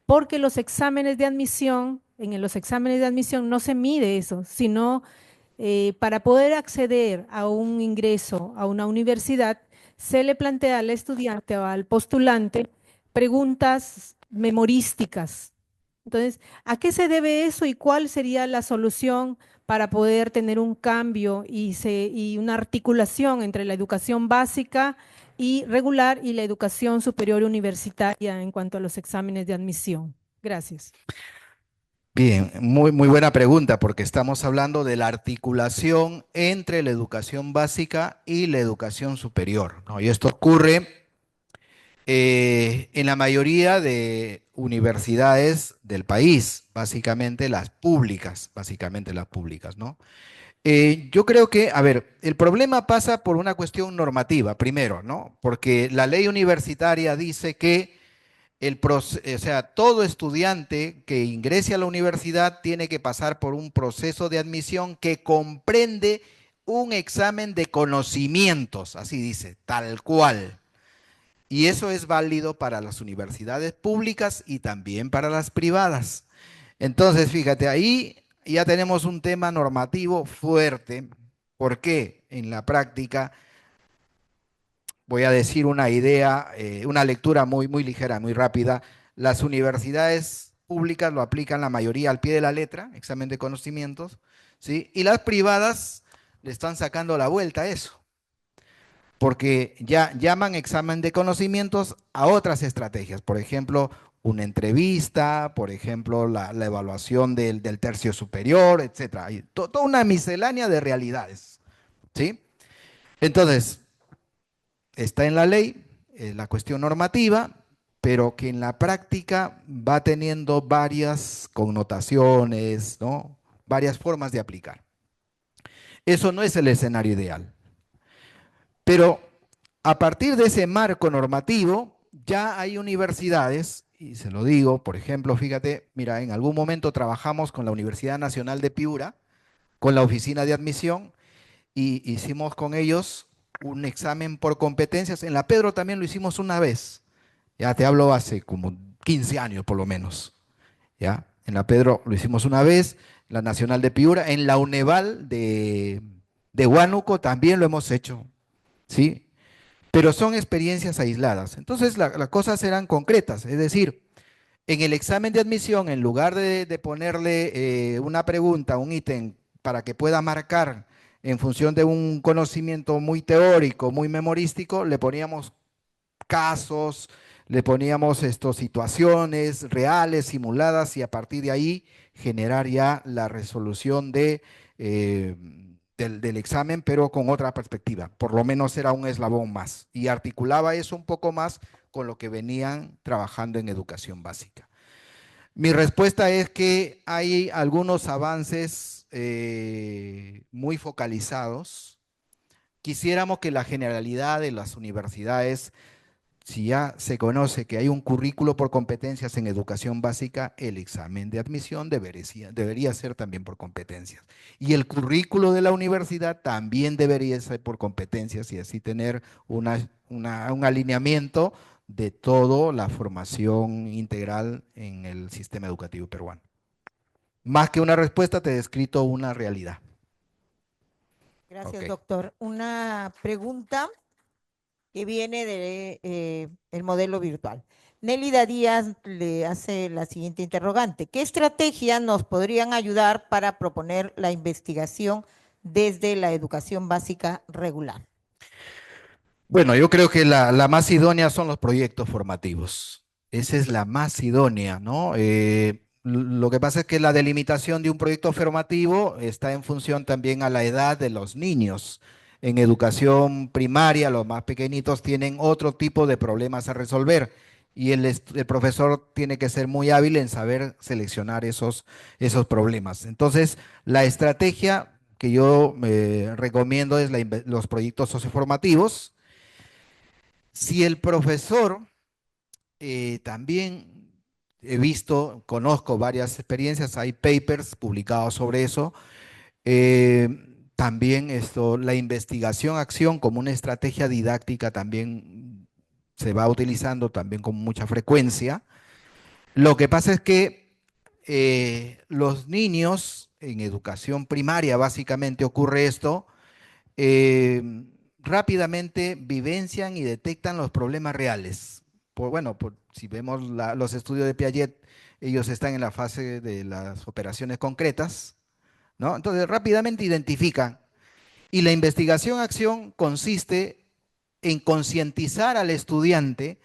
porque los exámenes de admisión, en los exámenes de admisión no se mide eso, sino para poder acceder a un ingreso a una universidad, se le plantea al estudiante o al postulante preguntas memorísticas. Entonces, ¿a qué se debe eso y cuál sería la solución para poder tener un cambio y una articulación entre la educación básica y regular y la educación superior universitaria en cuanto a los exámenes de admisión? Gracias. Bien, muy, muy buena pregunta porque estamos hablando de la articulación entre la educación básica y la educación superior, ¿no? Y esto ocurre en la mayoría de universidades del país, básicamente las públicas, ¿no? Yo creo que, a ver, el problema pasa por una cuestión normativa, primero, ¿no? Porque la ley universitaria dice que o sea, todo estudiante que ingrese a la universidad tiene que pasar por un proceso de admisión que comprende un examen de conocimientos, así dice, tal cual. Y eso es válido para las universidades públicas y también para las privadas. Entonces, fíjate, ahí ya tenemos un tema normativo fuerte. ¿Por qué? En la práctica, voy a decir una idea, una lectura muy ligera, muy rápida. Las universidades públicas lo aplican la mayoría al pie de la letra, examen de conocimientos, ¿sí? Y las privadas le están sacando la vuelta a eso, porque ya llaman examen de conocimientos a otras estrategias, por ejemplo, una entrevista, por ejemplo, la evaluación del tercio superior, etcétera. Hay toda una miscelánea de realidades, ¿sí? Entonces, está en la ley, la cuestión normativa, pero que en la práctica va teniendo varias connotaciones, ¿no? Varias formas de aplicar. Eso no es el escenario ideal. Pero a partir de ese marco normativo, ya hay universidades, y se lo digo, por ejemplo, fíjate, mira, en algún momento trabajamos con la Universidad Nacional de Piura, con la oficina de admisión, y hicimos con ellos un examen por competencias. En la Pedro también lo hicimos una vez, ya te hablo hace como 15 años por lo menos, ¿ya? En la Pedro lo hicimos una vez, la Nacional de Piura, en la Uneval de Huánuco también lo hemos hecho, ¿sí? Pero son experiencias aisladas. Entonces las cosas eran concretas, es decir, en el examen de admisión, en lugar de ponerle una pregunta, un ítem para que pueda marcar en función de un conocimiento muy teórico, muy memorístico, le poníamos casos, le poníamos situaciones reales, simuladas, y a partir de ahí generar ya la resolución del examen, pero con otra perspectiva. Por lo menos era un eslabón más. Y articulaba eso un poco más con lo que venían trabajando en educación básica. Mi respuesta es que hay algunos avances muy focalizados. Quisiéramos que la generalidad de las universidades, si ya se conoce que hay un currículo por competencias en educación básica, el examen de admisión debería ser también por competencias. Y el currículo de la universidad también debería ser por competencias, y así tener un alineamiento de toda la formación integral en el sistema educativo peruano. Más que una respuesta, te he descrito una realidad. Gracias, Ok. doctor. Una pregunta que viene de el modelo virtual. Nélida Díaz le hace la siguiente interrogante. ¿Qué estrategias nos podrían ayudar para proponer la investigación desde la educación básica regular? Bueno, yo creo que la más idónea son los proyectos formativos. Esa es la más idónea, ¿no? Lo que pasa es que la delimitación de un proyecto formativo está en función también a la edad de los niños. En educación primaria, los más pequeñitos tienen otro tipo de problemas a resolver, y el profesor tiene que ser muy hábil en saber seleccionar esos problemas. Entonces, la estrategia que yo recomiendo es los proyectos socioformativos. Si el profesor también conozco varias experiencias, hay papers publicados sobre eso. También la investigación-acción como una estrategia didáctica también se va utilizando también con mucha frecuencia. Lo que pasa es que los niños en educación primaria, básicamente ocurre esto, eh, rápidamente vivencian y detectan los problemas reales. Bueno, si vemos los estudios de Piaget, ellos están en la fase de las operaciones concretas, ¿no? Entonces rápidamente identifican. Y la investigación-acción consiste en concientizar al estudiante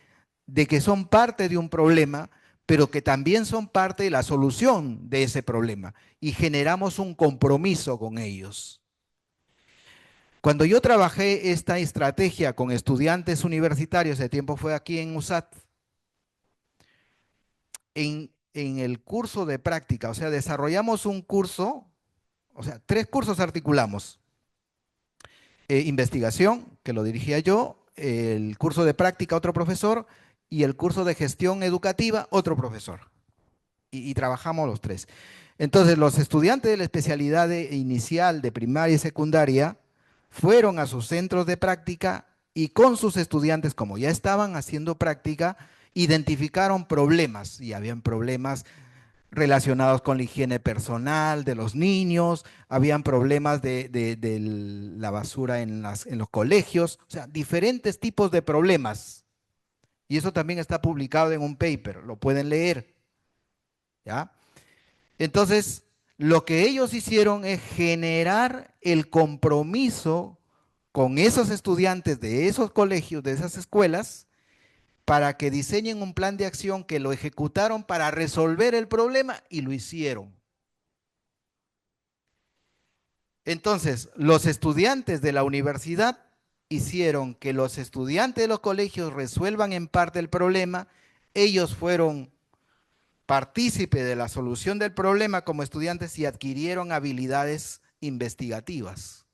de que son parte de un problema, pero que también son parte de la solución de ese problema, y generamos un compromiso con ellos. Cuando yo trabajé esta estrategia con estudiantes universitarios, ese tiempo fue aquí en USAT, en el curso de práctica, o sea, desarrollamos un curso, o sea, 3 cursos articulamos. Investigación, que lo dirigía yo, el curso de práctica, otro profesor, y el curso de gestión educativa, otro profesor. Y trabajamos los 3. Entonces, los estudiantes de la especialidad inicial de primaria y secundaria fueron a sus centros de práctica y con sus estudiantes, como ya estaban haciendo práctica, identificaron problemas, y habían problemas relacionados con la higiene personal de los niños, habían problemas de la basura en los colegios, o sea, diferentes tipos de problemas. Y eso también está publicado en un paper, lo pueden leer, ¿ya? Entonces, lo que ellos hicieron es generar el compromiso con esos estudiantes de esos colegios, de esas escuelas, para que diseñen un plan de acción, que lo ejecutaron para resolver el problema y lo hicieron. Entonces, los estudiantes de la universidad hicieron que los estudiantes de los colegios resuelvan en parte el problema. Ellos fueron partícipes de la solución del problema como estudiantes y adquirieron habilidades investigativas.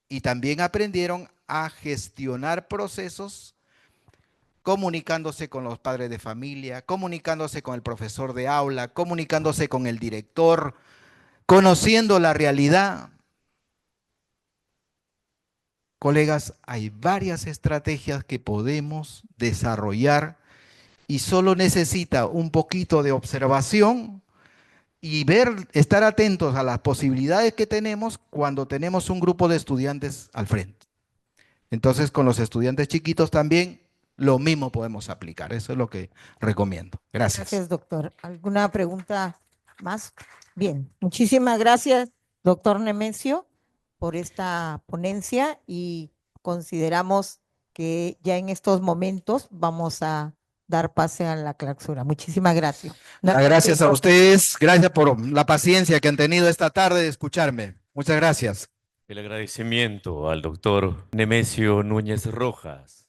Y también aprendieron a gestionar procesos, comunicándose con los padres de familia, comunicándose con el profesor de aula, comunicándose con el director, conociendo la realidad. Colegas, hay varias estrategias que podemos desarrollar y solo necesita un poquito de observación y estar atentos a las posibilidades que tenemos cuando tenemos un grupo de estudiantes al frente. Entonces, con los estudiantes chiquitos también lo mismo podemos aplicar. Eso es lo que recomiendo. Gracias. Gracias, doctor. ¿Alguna pregunta más? Bien, muchísimas gracias, doctor Nemesio, por esta ponencia, y consideramos que ya en estos momentos vamos a dar pase a la clausura. Muchísimas gracias. Gracias a ustedes. Gracias por la paciencia que han tenido esta tarde de escucharme. Muchas gracias. El agradecimiento al doctor Nemesio Núñez Rojas.